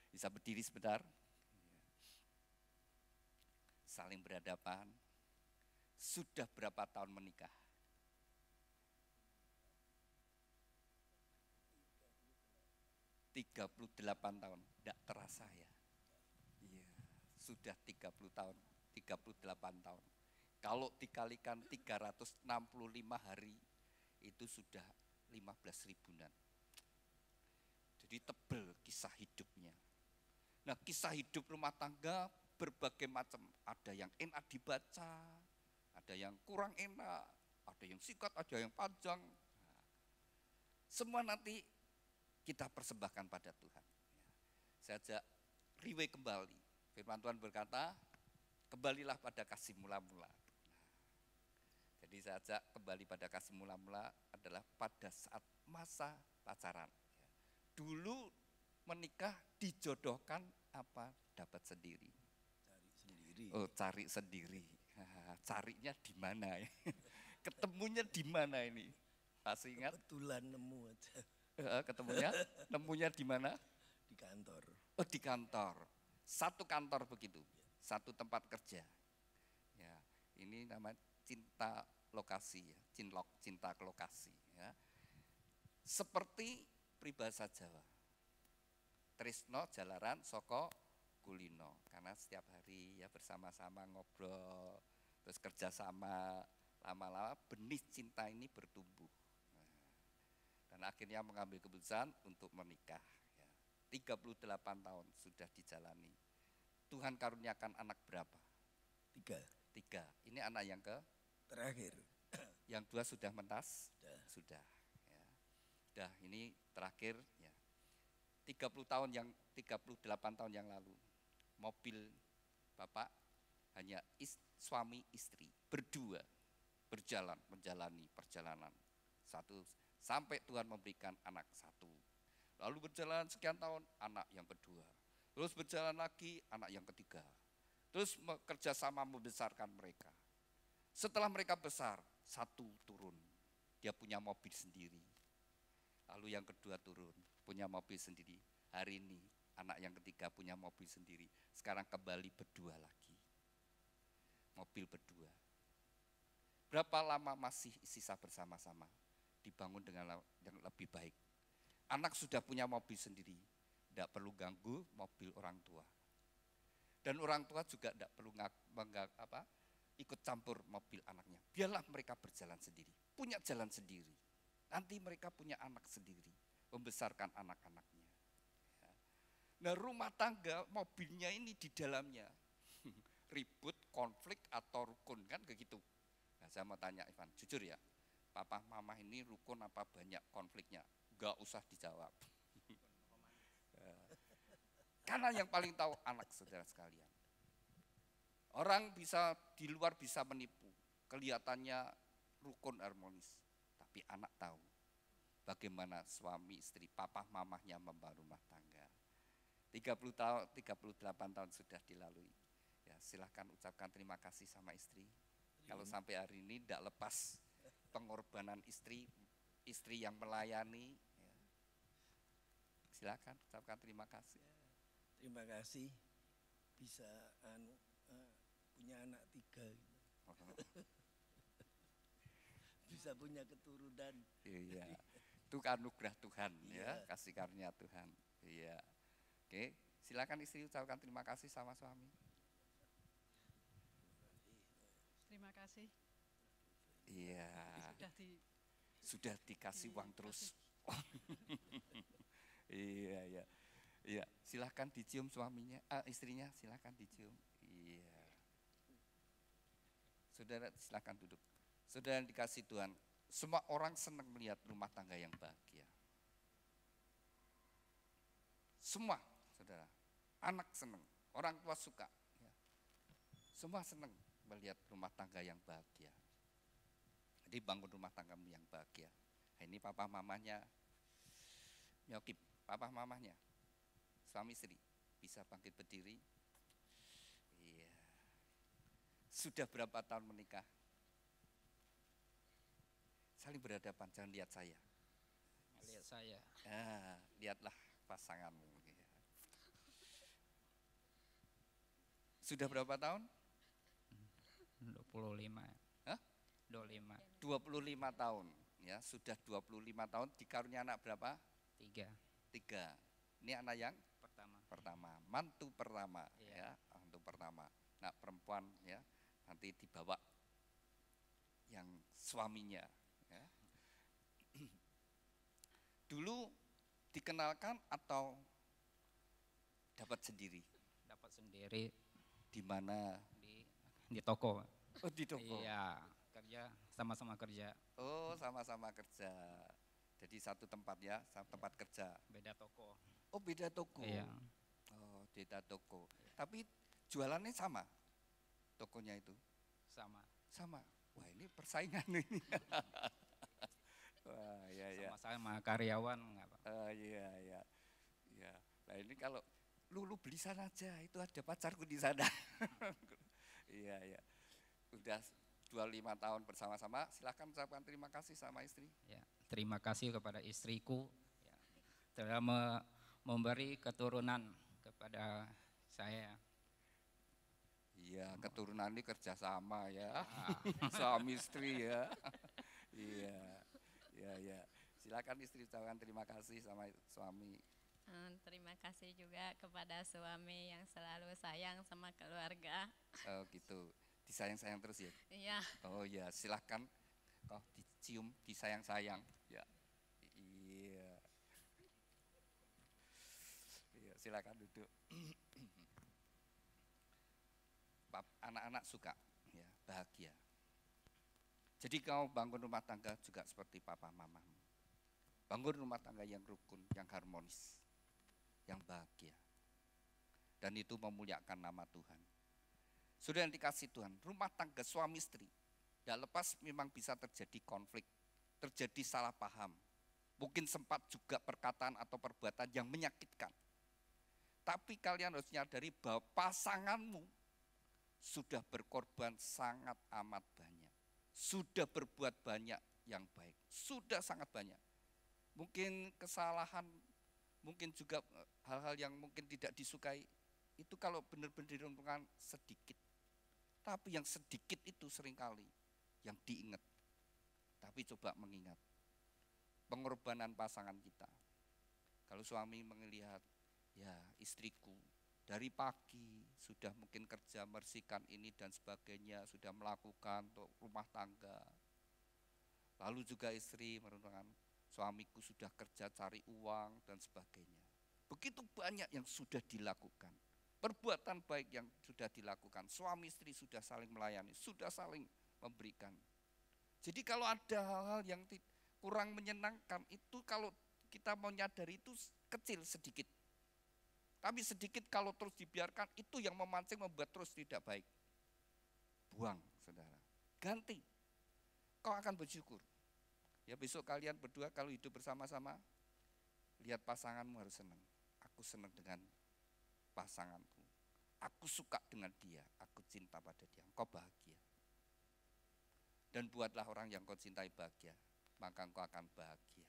bisa berdiri sebentar. Saling berhadapan. Sudah berapa tahun menikah? 38 tahun. Tidak terasa ya. Iya, sudah 30 tahun, 38 tahun. Kalau dikalikan 365 hari, itu sudah 15 ribuan. Jadi tebel kisah hidupnya. Nah kisah hidup rumah tangga berbagai macam. Ada yang enak dibaca, ada yang kurang enak, ada yang singkat, ada yang panjang. Nah, semua nanti kita persembahkan pada Tuhan. Saya ajak riwe kembali. Firman Tuhan berkata, kembalilah pada kasih mula-mula. Jadi saya ajak kembali pada kasih mula-mula adalah pada saat masa pacaran. Dulu menikah dijodohkan apa dapat sendiri. Cari sendiri. Oh, cari sendiri. Carinya di mana ya? Ketemunya di mana ini? Masih ingat? Kebetulan nemu aja. Nemunya di mana? Di kantor. Oh, di kantor. Satu kantor begitu. Satu tempat kerja. Ya, ini namanya cinta lokasi ya, cinlok, cinta ke lokasi ya. Seperti peribahasa Jawa. Tresno jalaran saka kulino karena setiap hari ya bersama-sama ngobrol, terus kerjasama, lama-lama benih cinta ini bertumbuh. Dan akhirnya mengambil keputusan untuk menikah. Ya. 38 tahun sudah dijalani. Tuhan karuniakan anak berapa? 3 3. Ini anak yang terakhir. yang 2 sudah mentas? Sudah. Sudah. Ya. Sudah, ini terakhir ya. 38 tahun yang lalu, mobil Bapak hanya suami istri berdua berjalan menjalani perjalanan satu sampai Tuhan memberikan anak satu. Lalu berjalan sekian tahun anak yang kedua. Terus berjalan lagi anak yang ketiga. Terus bekerja sama membesarkan mereka. Setelah mereka besar, satu turun. Dia punya mobil sendiri. Lalu yang kedua turun, punya mobil sendiri. Hari ini anak yang ketiga punya mobil sendiri. Sekarang kembali berdua lagi. Mobil berdua. Berapa lama masih sisa bersama-sama? Dibangun dengan yang lebih baik. Anak sudah punya mobil sendiri, tidak perlu ganggu mobil orang tua. Dan orang tua juga tidak perlu ikut campur mobil anaknya. Biarlah mereka berjalan sendiri, punya jalan sendiri. Nanti mereka punya anak sendiri, membesarkan anak-anaknya. Nah, rumah tangga mobilnya ini di dalamnya ribut, konflik atau rukun kan begitu. Nah, saya mau tanya Ivan, jujur ya, papa mama ini rukun apa banyak konfliknya? Gak usah dijawab. Karena yang paling tahu anak saudara sekalian. Orang bisa di luar bisa menipu, kelihatannya rukun harmonis, tapi anak tahu bagaimana suami istri, papa mamahnya membangun rumah tangga. 38 tahun sudah dilalui. Ya, silahkan ucapkan terima kasih sama istri. Kalau sampai hari ini tidak lepas pengorbanan istri yang melayani. Ya. Silahkan ucapkan terima kasih. Terima kasih bisa punya anak 3 gitu. Bisa punya keturunan. Iya. Itu anugerah Tuhan ya, Iya. kasih karunia Tuhan. Iya. Oke, silakan istri ucapkan terima kasih sama suami. Terima kasih. Iya. Sudah dikasih uang terus. Iya, iya. Iya, silakan dicium suaminya, istrinya silakan dicium. Iya. Saudara silakan duduk. Saudara yang dikasih Tuhan, semua orang senang melihat rumah tangga yang bahagia. Semua, saudara. Anak senang, orang tua suka. Ya. Semua senang melihat rumah tangga yang bahagia. Jadi bangun rumah tanggamu yang bahagia. Nah, ini papa mamanya, nyokip, papa mamanya, suami istri, bisa bangkit berdiri. Iya. Sudah berapa tahun menikah? Saling berhadapan, jangan lihat saya. Lihat saya. Lihatlah pasanganmu. Ya. Sudah berapa tahun? 25. Hah? 25. 25 tahun. Ya, sudah 25 tahun dikarunia anak berapa? 3. 3. Ini anak yang pertama, mantu pertama, Iya. ya, mantu pertama. Nah, perempuan ya, nanti dibawa yang suaminya. Ya. Dulu dikenalkan atau dapat sendiri? Dapat sendiri Di mana? di toko. Oh, di toko. Iya, kerja sama-sama kerja. Oh, sama-sama kerja. Jadi satu tempat ya, satu tempat kerja. Beda toko. Oh, beda toko. Iya. Oh, beda toko. Tapi jualannya sama. Tokonya itu Sama. sama. Wah, ini persaingan ini. Wah, ya ya. Sama-sama karyawan enggak, Pak. Iya ya. Ya. Nah, ini kalau lu beli sana aja, itu ada pacarku di sana. Iya ya. Udah 25 tahun bersama-sama, silakan ucapkan terima kasih sama istri. Ya, terima kasih kepada istriku ya, telah memberi keturunan kepada saya. Iya, keturunan ini kerjasama ya, suami istri ya. Iya, iya, iya. Silakan istri ucapkan terima kasih sama suami. Terima kasih juga kepada suami yang selalu sayang sama keluarga. Oh gitu, disayang-sayang terus ya? Iya. Oh ya, silahkan kok dicium, disayang-sayang. Ya, iya. Iya, silakan duduk. Anak-anak suka, ya, bahagia. Jadi kau bangun rumah tangga juga seperti papa mamamu. Bangun rumah tangga yang rukun, yang harmonis, yang bahagia. Dan itu memuliakan nama Tuhan. Sudah yang dikasih Tuhan, rumah tangga suami istri, tidak lepas memang bisa terjadi konflik, terjadi salah paham. Mungkin sempat juga perkataan atau perbuatan yang menyakitkan. Tapi kalian harus menyadari bahwa pasanganmu sudah berkorban sangat amat banyak. Sudah berbuat banyak yang baik, sudah sangat banyak. Mungkin kesalahan, mungkin juga hal-hal yang mungkin tidak disukai, itu kalau benar-benar diruntuhkan sedikit. Tapi yang sedikit itu seringkali yang diingat. Tapi coba mengingat pengorbanan pasangan kita. Kalau suami melihat, ya istriku dari pagi sudah mungkin kerja membersihkan ini dan sebagainya, sudah melakukan untuk rumah tangga. Lalu juga istri merenungkan, suamiku sudah kerja cari uang dan sebagainya. Begitu banyak yang sudah dilakukan. Perbuatan baik yang sudah dilakukan. Suami istri sudah saling melayani, sudah saling memberikan. Jadi kalau ada hal-hal yang kurang menyenangkan, itu kalau kita mau nyadari itu kecil sedikit. Tapi sedikit kalau terus dibiarkan, itu yang memancing membuat terus tidak baik. Buang, saudara. Ganti. Kau akan bersyukur. Ya besok kalian berdua kalau hidup bersama-sama, lihat pasanganmu harus senang. Aku senang dengan pasanganku. Aku suka dengan dia, aku cinta pada dia. Kau bahagia. Dan buatlah orang yang kau cintai bahagia, maka kau akan bahagia.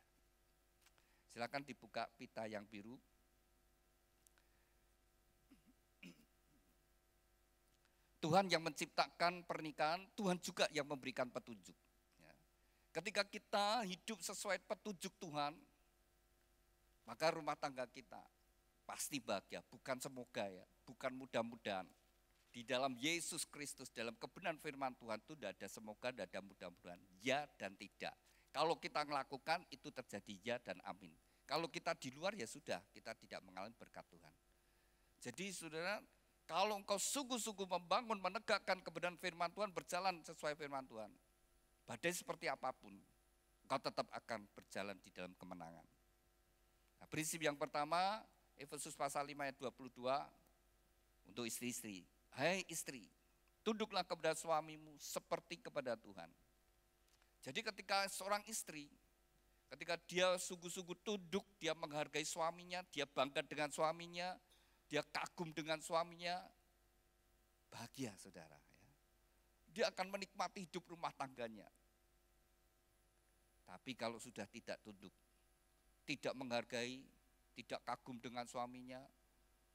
Silakan dibuka pita yang biru. Tuhan yang menciptakan pernikahan, Tuhan juga yang memberikan petunjuk. Ya. Ketika kita hidup sesuai petunjuk Tuhan, maka rumah tangga kita pasti bahagia. Bukan semoga ya, bukan mudah-mudahan. Di dalam Yesus Kristus, dalam kebenaran firman Tuhan itu tidak ada semoga, tidak ada mudah-mudahan. Ya dan tidak. Kalau kita melakukan itu terjadi ya dan amin. Kalau kita di luar ya sudah, kita tidak mengalami berkat Tuhan. Jadi saudara, kalau engkau sungguh-sungguh membangun, menegakkan kebenaran firman Tuhan, berjalan sesuai firman Tuhan, badai seperti apapun, engkau tetap akan berjalan di dalam kemenangan. Nah, prinsip yang pertama, Efesus pasal 5 ayat 22, untuk istri-istri. Hai istri, tunduklah kepada suamimu seperti kepada Tuhan. Jadi ketika seorang istri, ketika dia sungguh-sungguh tunduk, dia menghargai suaminya, dia bangga dengan suaminya, dia kagum dengan suaminya, bahagia saudara. Dia akan menikmati hidup rumah tangganya. Tapi kalau sudah tidak tunduk, tidak menghargai, tidak kagum dengan suaminya,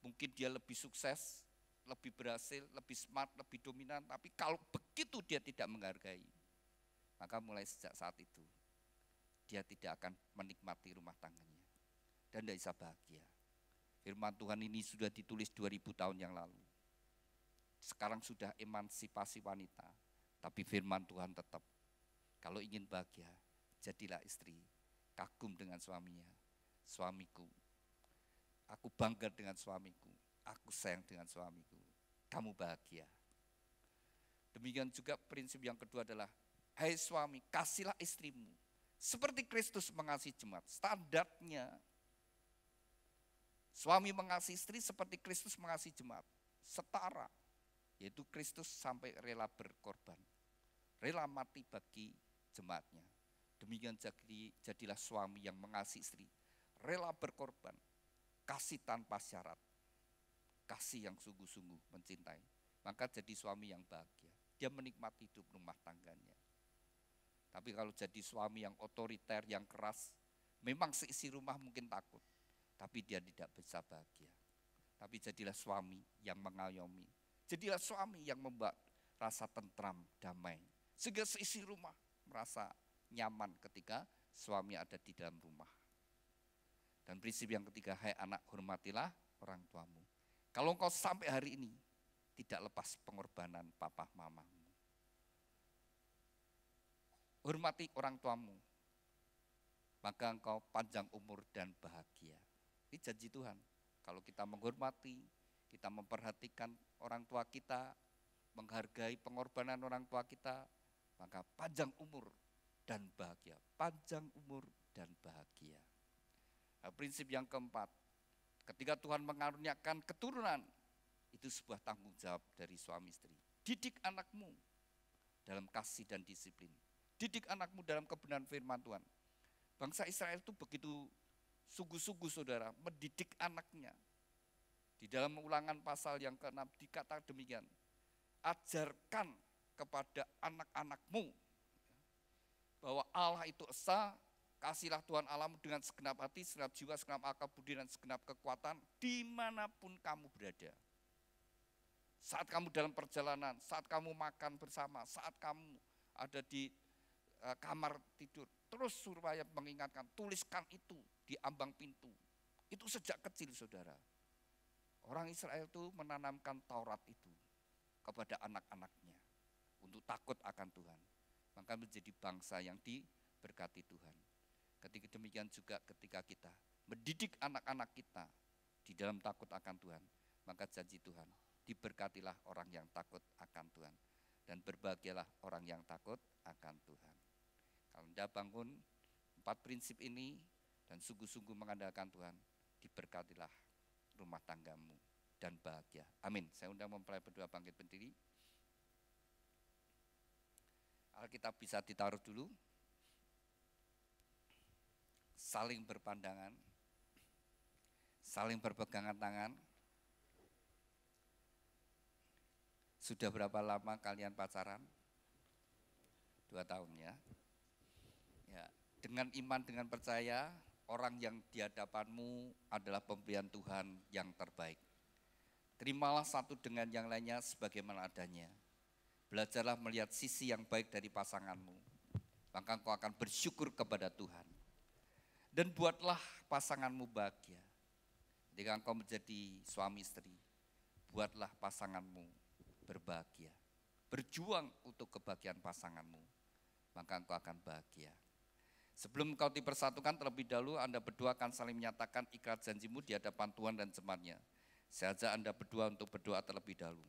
mungkin dia lebih sukses, lebih berhasil, lebih smart, lebih dominan, tapi kalau begitu dia tidak menghargai, maka mulai sejak saat itu, dia tidak akan menikmati rumah tangganya. Dan tidak bisa bahagia. Firman Tuhan ini sudah ditulis 2000 tahun yang lalu. Sekarang sudah emansipasi wanita, tapi firman Tuhan tetap. Kalau ingin bahagia, jadilah istri, kagum dengan suaminya. Suamiku, aku bangga dengan suamiku, aku sayang dengan suamiku, kamu bahagia. Demikian juga prinsip yang kedua adalah, hai suami, kasihlah istrimu seperti Kristus mengasihi jemaat. Standarnya suami mengasihi istri seperti Kristus mengasihi jemaat, setara, yaitu Kristus sampai rela berkorban, rela mati bagi jemaatnya. Demikian jadilah suami yang mengasihi istri, rela berkorban, kasih tanpa syarat, kasih yang sungguh-sungguh mencintai. Maka jadi suami yang bahagia, dia menikmati hidup rumah tangganya. Tapi kalau jadi suami yang otoriter, yang keras, memang seisi rumah mungkin takut, tapi dia tidak bisa bahagia. Tapi jadilah suami yang mengayomi. Jadilah suami yang membuat rasa tentram, damai. Sehingga seisi rumah merasa nyaman ketika suami ada di dalam rumah. Dan prinsip yang ketiga, hai anak, hormatilah orang tuamu. Kalau engkau sampai hari ini tidak lepas pengorbanan papa mamamu. Hormati orang tuamu, maka engkau panjang umur dan bahagia. Ini janji Tuhan. Kalau kita menghormati, kita memperhatikan orang tua kita, menghargai pengorbanan orang tua kita, maka panjang umur dan bahagia. Panjang umur dan bahagia. Nah, prinsip yang keempat, ketika Tuhan mengaruniakan keturunan, itu sebuah tanggung jawab dari suami istri. Didik anakmu dalam kasih dan disiplin. Didik anakmu dalam kebenaran firman Tuhan. Bangsa Israel itu begitu sungguh-sungguh saudara, mendidik anaknya. Di dalam Ulangan pasal yang ke-6 dikatakan demikian. Ajarkan kepada anak-anakmu bahwa Allah itu esa, kasihlah Tuhan Allahmu dengan segenap hati, segenap jiwa, segenap akal budi dan segenap kekuatan dimanapun kamu berada. Saat kamu dalam perjalanan, saat kamu makan bersama, saat kamu ada di kamar tidur, terus supaya mengingatkan, tuliskan itu di ambang pintu. Itu sejak kecil saudara. Orang Israel itu menanamkan Taurat itu kepada anak-anaknya untuk takut akan Tuhan. Maka menjadi bangsa yang diberkati Tuhan. Ketika demikian juga ketika kita mendidik anak-anak kita di dalam takut akan Tuhan, maka janji Tuhan, diberkatilah orang yang takut akan Tuhan dan berbahagialah orang yang takut akan Tuhan. Kalau Anda bangun 4 prinsip ini dan sungguh-sungguh mengandalkan Tuhan, diberkatilah rumah tanggamu dan bahagia. Amin. Saya undang mempelai berdua bangkit berdiri. Alkitab bisa ditaruh dulu. Saling berpandangan, saling berpegangan tangan. Sudah berapa lama kalian pacaran? 2 tahun ya. Ya, dengan iman, dengan percaya, orang yang di hadapanmu adalah pemberian Tuhan yang terbaik. Terimalah satu dengan yang lainnya sebagaimana adanya. Belajarlah melihat sisi yang baik dari pasanganmu, maka engkau akan bersyukur kepada Tuhan. Dan buatlah pasanganmu bahagia. Ketika engkau menjadi suami istri, buatlah pasanganmu berbahagia. Berjuang untuk kebahagiaan pasanganmu, maka engkau akan bahagia. Sebelum kau dipersatukan terlebih dahulu, Anda berdua akan saling menyatakan ikrar janjimu di hadapan Tuhan dan jemaatnya. Saya ajak Anda berdua untuk berdoa terlebih dahulu.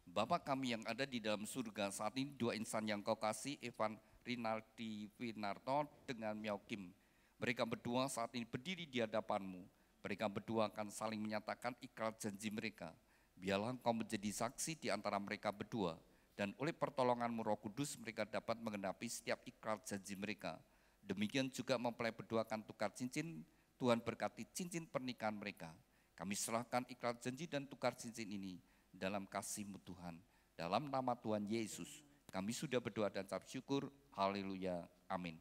Bapa kami yang ada di dalam surga, saat ini 2 insan yang kau kasih, Evan Rinaldi Winarto dengan Miao Kim. Mereka berdua saat ini berdiri di hadapanmu. Mereka berdua akan saling menyatakan ikrar janji mereka. Biarlah engkau menjadi saksi di antara mereka berdua. Dan oleh pertolonganmu Roh Kudus mereka dapat mengenapi setiap ikrar janji mereka. Demikian juga mempelai berdua akan tukar cincin. Tuhan berkati cincin pernikahan mereka. Kami serahkan ikrar janji dan tukar cincin ini dalam kasih-Mu Tuhan. Dalam nama Tuhan Yesus kami sudah berdoa dan ucap syukur. Haleluya. Amin.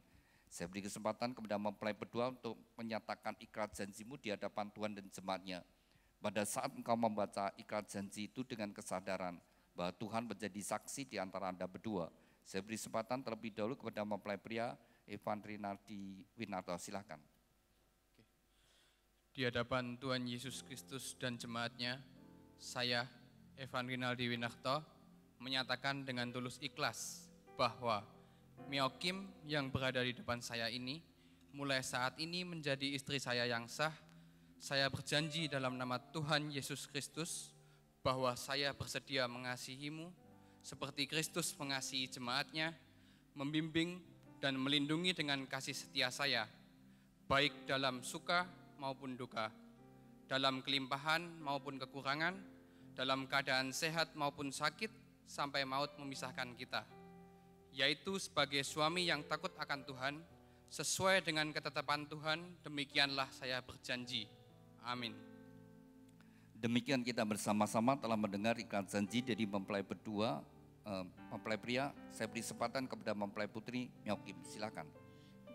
Saya beri kesempatan kepada mempelai berdua untuk menyatakan ikrar janjimu di hadapan Tuhan dan jemaatnya. Pada saat engkau membaca ikrar janji itu dengan kesadaran bahwa Tuhan menjadi saksi di antara Anda berdua. Saya beri kesempatan terlebih dahulu kepada mempelai pria Evan Rinaldi Winarto, silakan. Di hadapan Tuhan Yesus Kristus dan jemaatnya, saya Evan Rinaldi Winarto menyatakan dengan tulus ikhlas bahwa Miao Kim yang berada di depan saya ini mulai saat ini menjadi istri saya yang sah. Saya berjanji dalam nama Tuhan Yesus Kristus bahwa saya bersedia mengasihimu seperti Kristus mengasihi jemaatnya, membimbing dan melindungi dengan kasih setia saya, baik dalam suka maupun duka, dalam kelimpahan maupun kekurangan, dalam keadaan sehat maupun sakit, sampai maut memisahkan kita. Yaitu sebagai suami yang takut akan Tuhan, sesuai dengan ketetapan Tuhan, demikianlah saya berjanji. Amin. Demikian kita bersama-sama telah mendengar ikrar janji dari mempelai berdua, mempelai pria. Saya beri kesempatan kepada mempelai putri Miao Kim, silakan.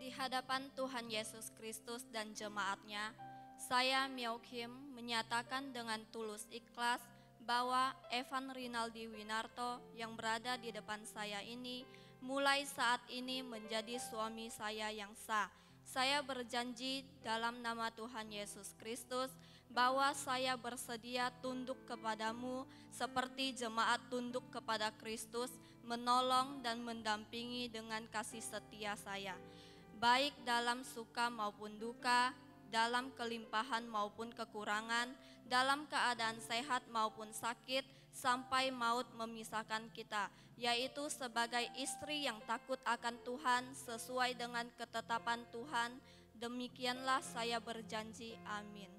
Di hadapan Tuhan Yesus Kristus dan jemaatnya, saya Miao Kim menyatakan dengan tulus ikhlas bahwa Evan Rinaldi Winarto yang berada di depan saya ini mulai saat ini menjadi suami saya yang sah. Saya berjanji dalam nama Tuhan Yesus Kristus bahwa saya bersedia tunduk kepadamu seperti jemaat tunduk kepada Kristus, menolong dan mendampingi dengan kasih setia saya, baik dalam suka maupun duka, dalam kelimpahan maupun kekurangan, dalam keadaan sehat maupun sakit, sampai maut memisahkan kita, yaitu sebagai istri yang takut akan Tuhan sesuai dengan ketetapan Tuhan. Demikianlah saya berjanji. Amin.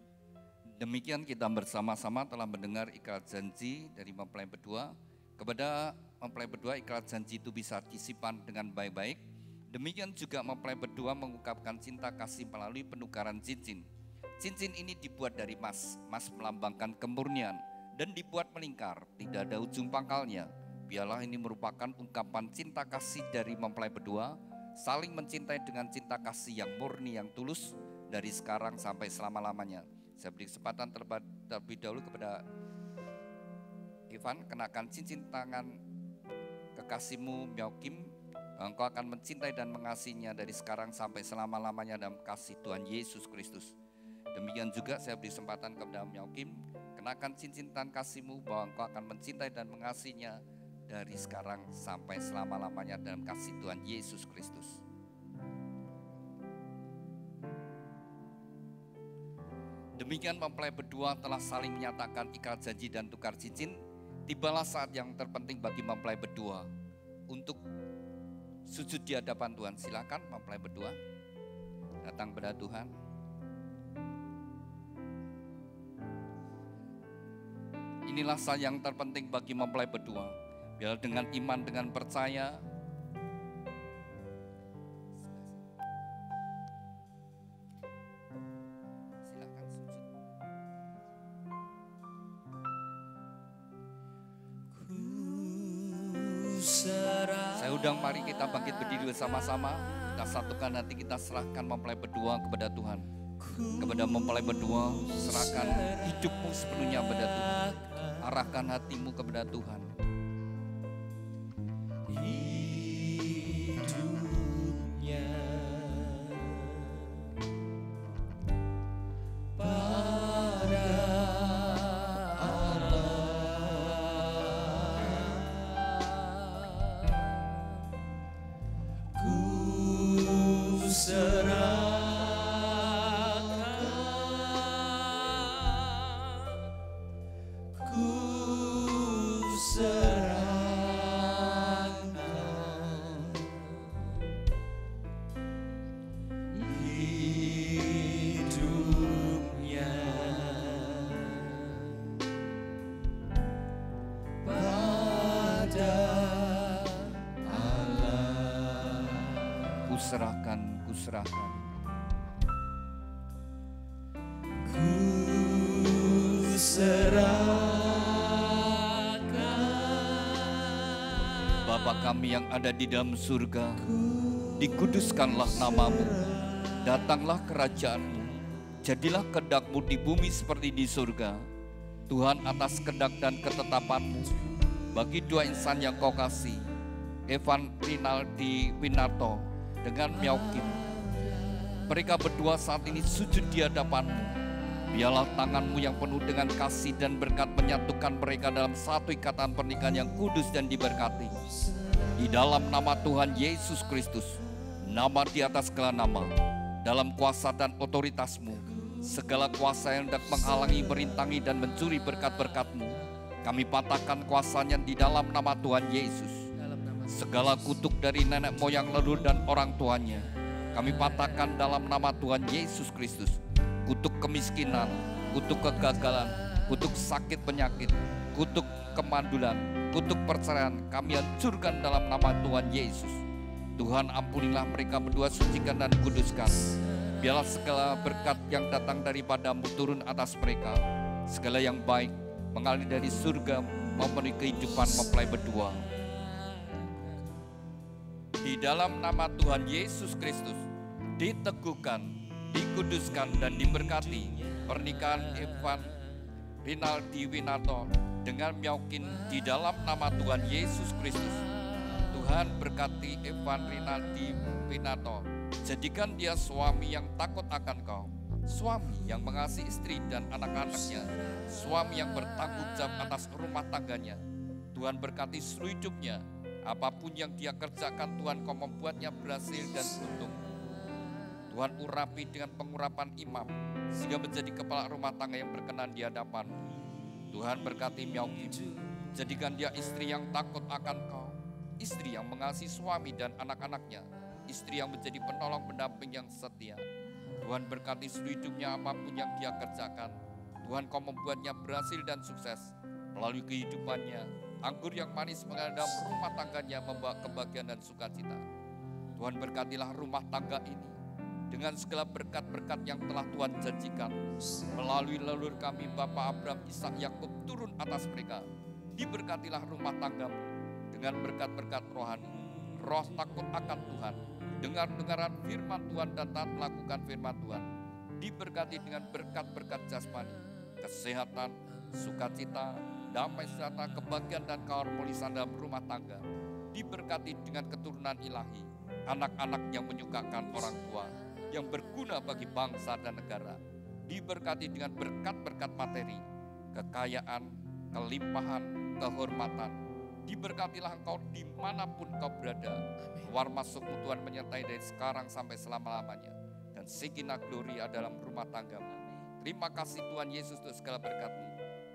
Demikian kita bersama-sama telah mendengar ikrar janji dari mempelai berdua. Kepada mempelai berdua, ikrar janji itu bisa disimpan dengan baik-baik. Demikian juga mempelai berdua mengungkapkan cinta kasih melalui penukaran cincin. Cincin ini dibuat dari emas, emas melambangkan kemurnian dan dibuat melingkar, tidak ada ujung pangkalnya. Biarlah ini merupakan ungkapan cinta kasih dari mempelai berdua, saling mencintai dengan cinta kasih yang murni, yang tulus dari sekarang sampai selama-lamanya. Saya beri kesempatan terlebih dahulu kepada Ivan, kenakan cincin tangan kekasihmu Myokim. Engkau akan mencintai dan mengasihinya dari sekarang sampai selama-lamanya dalam kasih Tuhan Yesus Kristus. Demikian juga saya beri kesempatan kepada Myokim, kenakan cincin tangan kasihmu bahwa engkau akan mencintai dan mengasihinya dari sekarang sampai selama-lamanya dalam kasih Tuhan Yesus Kristus. Demikian mempelai berdua telah saling menyatakan ikrar janji dan tukar cincin. Tibalah saat yang terpenting bagi mempelai berdua untuk sujud di hadapan Tuhan. Silakan mempelai berdua datang kepada Tuhan. Inilah saat yang terpenting bagi mempelai berdua. Biar dengan iman, dengan percaya, silakan sujud. Saya undang, mari kita bangkit berdiri bersama-sama. Kita satukan hati, kita serahkan mempelai berdua kepada Tuhan. Kepada mempelai berdua, serahkan hidupmu sepenuhnya kepada Tuhan. Arahkan hatimu kepada Tuhan. Hidupnya pada Allah, ku Serahkan. Ku serahkan. Bapa kami yang ada di dalam surga, dikuduskanlah namamu, datanglah kerajaanmu, jadilah kehendak-mu di bumi seperti di surga. Tuhan, atas kehendak dan ketetapanmu, bagi dua insan yang kau kasih, Evan Rinaldi Winarto dengan Myokim, mereka berdua saat ini sujud di hadapanmu. Biarlah tanganmu yang penuh dengan kasih dan berkat menyatukan mereka dalam satu ikatan pernikahan yang kudus dan diberkati. Di dalam nama Tuhan Yesus Kristus, nama di atas segala nama, dalam kuasa dan otoritasmu, segala kuasa yang hendak menghalangi, merintangi dan mencuri berkat-berkatmu, kami patahkan kuasanya di dalam nama Tuhan Yesus. Segala kutuk dari nenek moyang leluhur dan orang tuanya, kami patahkan dalam nama Tuhan Yesus Kristus. Kutuk kemiskinan, kutuk kegagalan, kutuk sakit penyakit, kutuk kemandulan, kutuk perceraian, kami hancurkan dalam nama Tuhan Yesus. Tuhan, ampunilah mereka berdua, sucikan dan kuduskan. Biarlah segala berkat yang datang daripadamu turun atas mereka. Segala yang baik mengalir dari surga memenuhi kehidupan mempelai berdua. Di dalam nama Tuhan Yesus Kristus, diteguhkan, dikuduskan dan diberkati pernikahan Evan Rinaldi Winarto dengan Myokim di dalam nama Tuhan Yesus Kristus. Tuhan berkati Evan Rinaldi Winarto Jadikan dia suami yang takut akan kau, suami yang mengasihi istri dan anak-anaknya, suami yang bertanggung jawab atas rumah tangganya. Tuhan berkati seluruh hidupnya. Apapun yang dia kerjakan, Tuhan kau membuatnya berhasil dan untung. Tuhan urapi dengan pengurapan imam, sehingga menjadi kepala rumah tangga yang berkenan di hadapan. Tuhan berkati Myeokim, jadikan dia istri yang takut akan kau, istri yang mengasihi suami dan anak-anaknya, istri yang menjadi penolong pendamping yang setia. Tuhan berkati seluruh hidupnya, apapun yang dia kerjakan. Tuhan kau membuatnya berhasil dan sukses melalui kehidupannya. Anggur yang manis mengadam rumah tangganya, membawa kebahagiaan dan sukacita. Tuhan berkatilah rumah tangga ini dengan segala berkat-berkat yang telah Tuhan janjikan. Melalui leluhur kami Bapak Abraham, Ishak, Yakub turun atas mereka. Diberkatilah rumah tanggamu dengan berkat-berkat rohani, roh takut akan Tuhan, dengar-dengaran firman Tuhan dan taat melakukan firman Tuhan. Diberkati dengan berkat-berkat jasmani, kesehatan, sukacita, damai sejahtera, kebahagiaan dan keharmonisan dalam rumah tangga. Diberkati dengan keturunan ilahi, anak-anak yang menyukakan orang tua, yang berguna bagi bangsa dan negara. Diberkati dengan berkat-berkat materi, kekayaan, kelimpahan, kehormatan. Diberkatilah engkau dimanapun kau berada. Keluar masukmu Tuhan menyertai dari sekarang sampai selama-lamanya. Dan Shekinah Gloria dalam rumah tanggamu. Terima kasih Tuhan Yesus untuk segala berkat-Mu.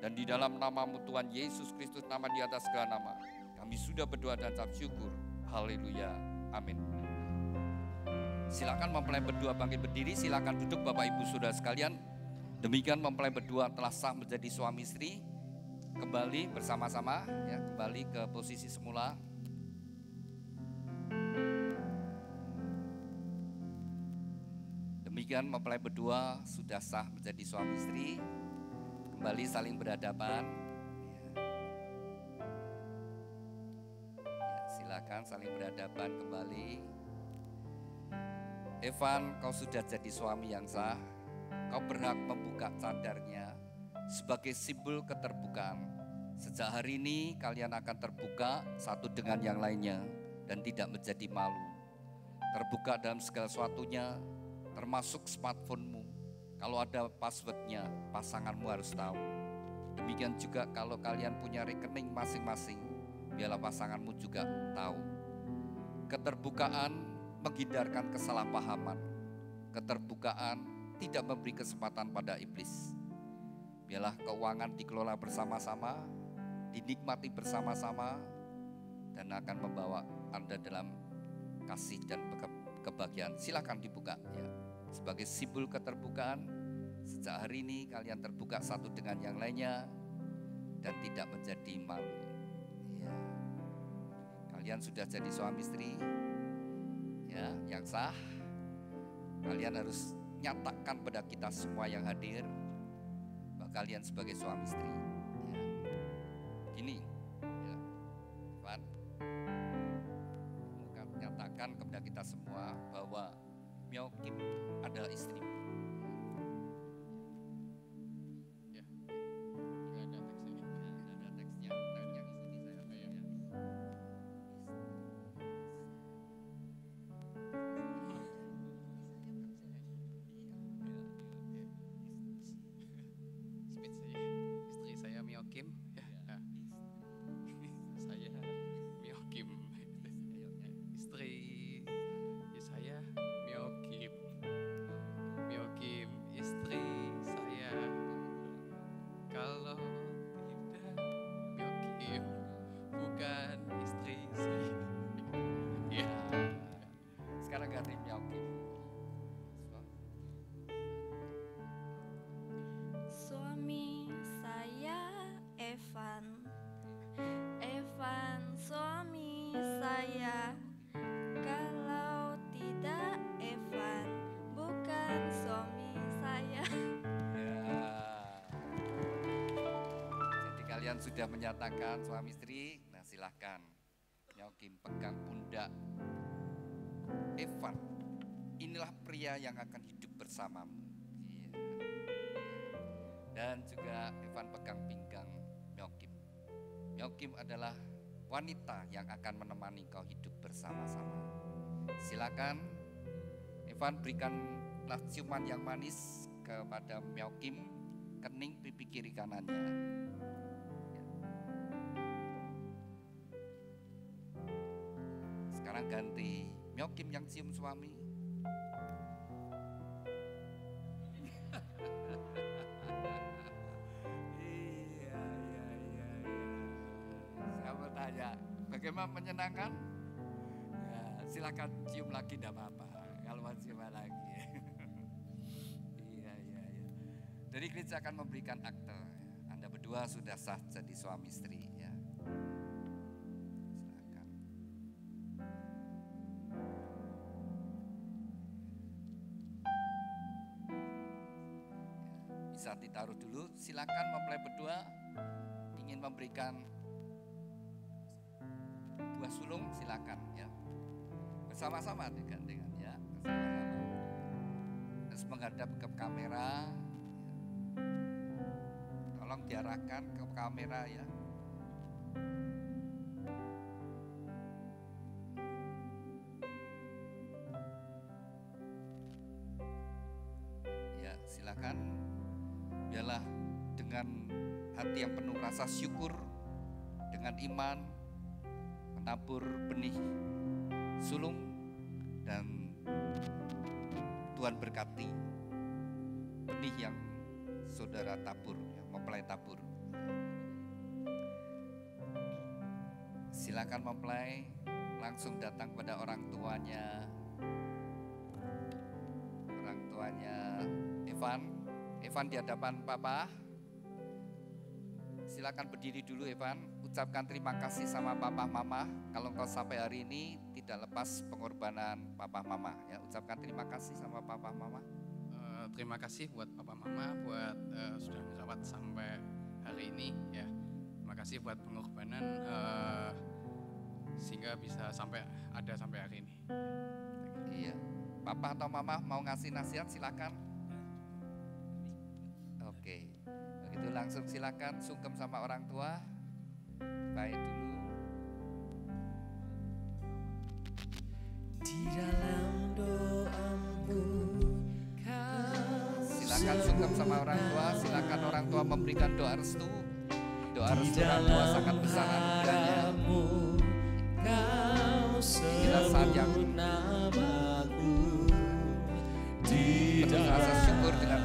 Dan di dalam namamu Tuhan Yesus Kristus, nama di atas segala nama, kami sudah berdoa dan ucap syukur. Haleluya. Amin. Silakan mempelai berdua bangkit berdiri. Silakan duduk Bapak Ibu Saudara sekalian. Demikian mempelai berdua telah sah menjadi suami istri. Kembali bersama-sama, ya, kembali ke posisi semula. Demikian mempelai berdua sudah sah menjadi suami istri. Kembali saling berhadapan. Ya, silakan saling berhadapan kembali. Evan, kau sudah jadi suami yang sah. Kau berhak membuka cadarnya sebagai simbol keterbukaan. Sejak hari ini kalian akan terbuka satu dengan yang lainnya dan tidak menjadi malu. Terbuka dalam segala sesuatunya, termasuk smartphone-mu. Kalau ada password-nya, pasanganmu harus tahu. Demikian juga kalau kalian punya rekening masing-masing, biarlah pasanganmu juga tahu. Keterbukaan menghindarkan kesalahpahaman. Keterbukaan tidak memberi kesempatan pada iblis. Biarlah keuangan dikelola bersama-sama, dinikmati bersama-sama, dan akan membawa Anda dalam kasih dan kebahagiaan. Silakan dibuka ya. Sebagai simbol keterbukaan, sejak hari ini kalian terbuka satu dengan yang lainnya dan tidak menjadi malu. Ya. Kalian sudah jadi suami istri, ya, yang sah. Kalian harus nyatakan pada kita semua yang hadir bahwa kalian sebagai suami istri. Ya. Ini, ya, Evan, nyatakan kepada kita semua bahwa Myeokim adalah istri. Ya, nggak ada teksnya. Ada teksnya, yang ikuti saya. Speed saja. Istri saya Myeokim. Ya. Nah. Saya Myeokim. Istri saya Myeokim. Myeokim istri saya. Kalau tidak Myeokim bukan istri saya. Ya. Sekarang ganti Myeokim. Suami saya Evan. Evan suami saya. Kalau tidak Evan bukan suami saya. Ya. Jadi kalian sudah menyatakan suami istri. Nah silahkan Myeokim pegang pundak Evan. Inilah pria yang akan hidup bersamamu. Iya. Dan juga Evan pegang pinggang Myeokim. Myeokim adalah wanita yang akan menemani kau hidup bersama-sama. Silakan Evan berikanlah ciuman yang manis kepada Myokim, kening pipi kiri kanannya. Sekarang ganti Myokim yang cium suami. Iya. Saya mau tanya, bagaimana menyenangkan? Ya, silakan cium lagi, tidak apa-apa. Kalau mau cium lagi. Iya. Jadi gereja akan memberikan akte. Anda berdua sudah sah jadi suami istri. Ya. Silakan. Bisa ditaruh dulu. Silakan mempelai berdua ingin memberikan buah sulung, silakan ya. Bersama-sama dengan ya, bersama-sama. Terus menghadap ke kamera. Tolong diarahkan ke kamera ya. Ya, silakan. Biarlah dengan hati yang penuh rasa syukur, dengan iman menabur benih sulung, dan Tuhan berkati benih yang saudara tabur, yang mempelai tabur. Silakan mempelai langsung datang pada orang tuanya Evan di hadapan Papa. Silakan berdiri dulu Evan, ucapkan terima kasih sama Papa Mama kalau engkau sampai hari ini tidak lepas pengorbanan Papa Mama ya. Ucapkan terima kasih sama Papa Mama. Terima kasih buat Papa Mama buat sudah merawat sampai hari ini ya. Terima kasih buat pengorbanan sehingga bisa sampai hari ini. Iya. Papa atau Mama mau ngasih nasihat silakan. Oke. Begitu langsung silakan sungkem sama orang tua. Baik dulu. Di dalam doamu Silakan sungkem sama orang tua. Silakan orang tua memberikan doa restu. Doa restu orang tua sangat besar anugerahnya. Inilah saat yang penuh rasa syukur dengan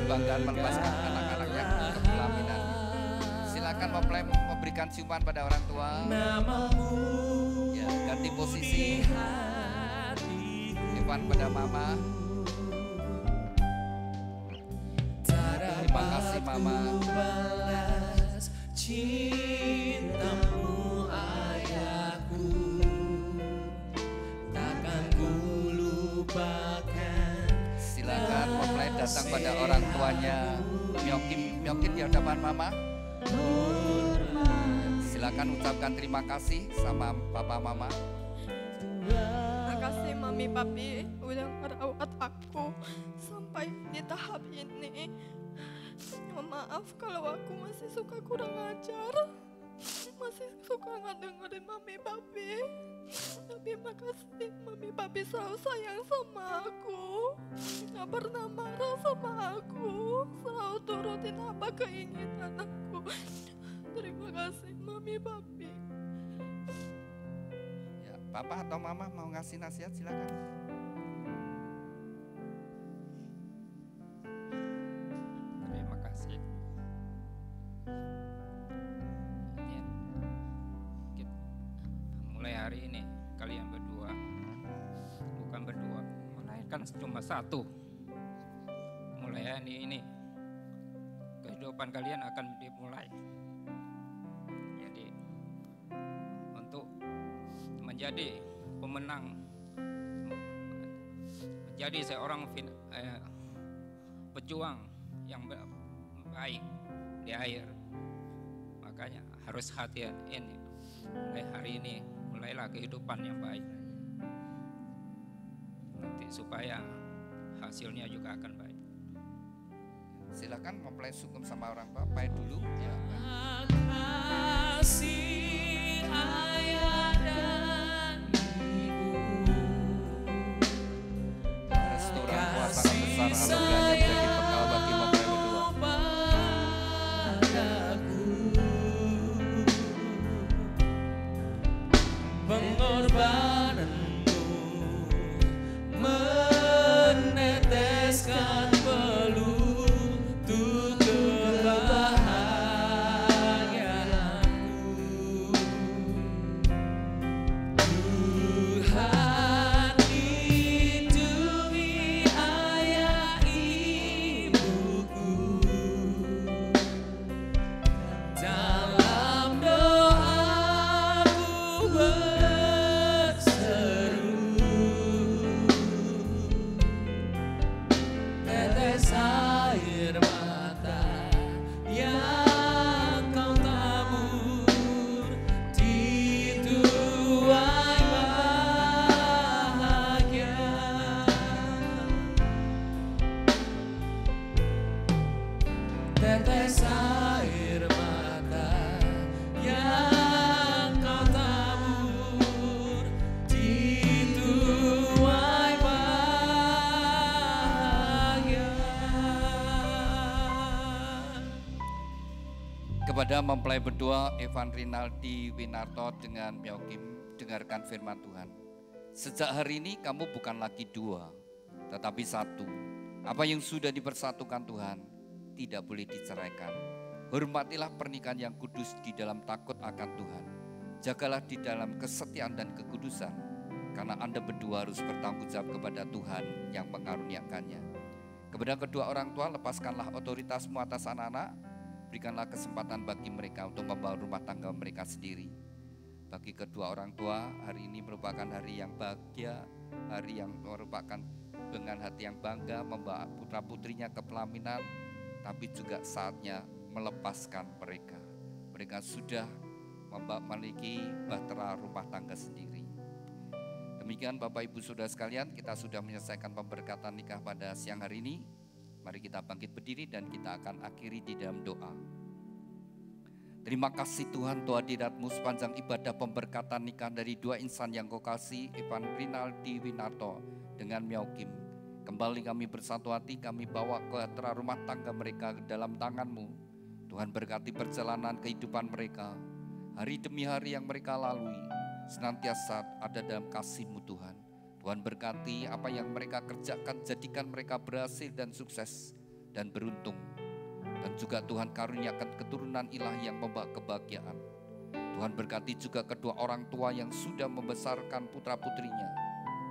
kebanggaan melepaskan anak-anaknya ke pelaminan. Silakan mempelai memberikan ciuman pada orang tua. Ya, ganti posisi. Evan pada Mama. Terima kasih Mama. Cintamu ayahku, takkan ku lupakan. Silakan mempelai datang pada orang tuanya. Myokim di hadapan Mama. Silakan ucapkan terima kasih sama Papa Mama. Terima kasih Mami Papi udah merawat aku sampai di tahap ini. Maaf kalau aku masih suka kurang ajar, masih suka nggak dengerin Mami Papi. Tapi makasih Mami Papi selalu sayang sama aku, nggak pernah marah sama aku, selalu turutin apa keinginan aku. Terima kasih Mami Papi. Ya, Papa atau Mama mau ngasih nasihat silakan. Terima kasih. Mulai hari ini kalian berdua, bukan berdua, melahirkan cuma satu. Mulai hari ini kehidupan kalian akan dimulai. Jadi untuk menjadi pemenang, menjadi seorang pejuang yang baik di akhir, makanya harus hati ini. Mulai hari ini mulailah kehidupan yang baik, nanti supaya hasilnya juga akan baik. Silakan mempelai sungkem sama orang tua, pahit dulu ya. Kasih ayah dan ibu, anugerahnya menjadi bekal bagi mempelai berdua. Pengorbananmu meneteskan peluh untuk kebahagiaanku. Tuhan lindungi ayah ibuku dalam doaku berseru. Tetes air mata yang kau tabur di tuai bahagia. Tetes air mata yang kau tabur di tuai bahagia. Kepada mempelai berdua Evan Rinaldi Winarto dengan Miokim, dengarkan firman Tuhan. Sejak hari ini kamu bukan lagi dua, tetapi satu. Apa yang sudah dipersatukan Tuhan tidak boleh diceraikan. Hormatilah pernikahan yang kudus di dalam takut akan Tuhan. Jagalah di dalam kesetiaan dan kekudusan, karena Anda berdua harus bertanggung jawab kepada Tuhan yang mengaruniakannya. Kepada kedua orang tua, lepaskanlah otoritasmu atas anak-anak. Berikanlah kesempatan bagi mereka untuk membangun rumah tangga mereka sendiri. Bagi kedua orang tua, hari ini merupakan hari yang bahagia, hari yang merupakan dengan hati yang bangga membawa putra-putrinya ke pelaminan, tapi juga saatnya melepaskan mereka. Mereka sudah memiliki bahtera rumah tangga sendiri. Demikian Bapak Ibu Saudara sekalian, kita sudah menyelesaikan pemberkatan nikah pada siang hari ini. Mari kita bangkit berdiri dan kita akan akhiri di dalam doa. Terima kasih Tuhan, Tuhan hadiratmu sepanjang ibadah pemberkatan nikah dari dua insan yang kau kasih, Evan Rinaldi Winarto dengan Miokim. Kembali kami bersatu hati, kami bawa ke rumah tangga mereka ke dalam tangan-Mu. Tuhan berkati perjalanan kehidupan mereka. Hari demi hari yang mereka lalui, senantiasa ada dalam kasih-Mu Tuhan. Tuhan berkati apa yang mereka kerjakan, jadikan mereka berhasil dan sukses dan beruntung. Dan juga Tuhan karuniakan keturunan ilahi yang membawa kebahagiaan. Tuhan berkati juga kedua orang tua yang sudah membesarkan putra-putrinya.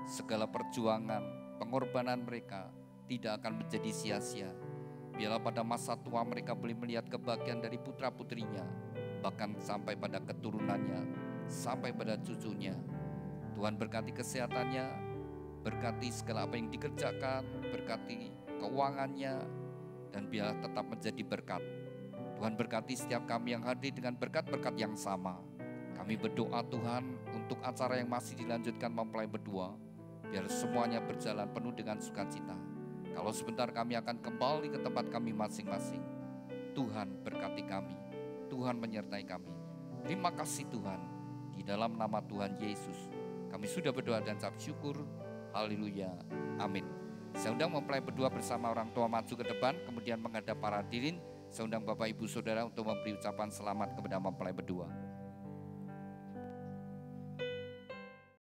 Segala perjuangan, pengorbanan mereka tidak akan menjadi sia-sia. Biarlah pada masa tua mereka boleh melihat kebahagiaan dari putra-putrinya, bahkan sampai pada keturunannya, sampai pada cucunya. Tuhan berkati kesehatannya, berkati segala apa yang dikerjakan, berkati keuangannya, dan biarlah tetap menjadi berkat. Tuhan berkati setiap kami yang hadir dengan berkat-berkat yang sama. Kami berdoa Tuhan untuk acara yang masih dilanjutkan mempelai berdua, biar semuanya berjalan penuh dengan sukacita. Kalau sebentar kami akan kembali ke tempat kami masing-masing. Tuhan berkati kami, Tuhan menyertai kami. Terima kasih Tuhan, di dalam nama Tuhan Yesus kami sudah berdoa dan ucap syukur. Haleluya, amin. Saya undang mempelai berdua bersama orang tua maju ke depan, kemudian menghadap para hadirin. Saya undang Bapak Ibu Saudara untuk memberi ucapan selamat kepada mempelai berdua.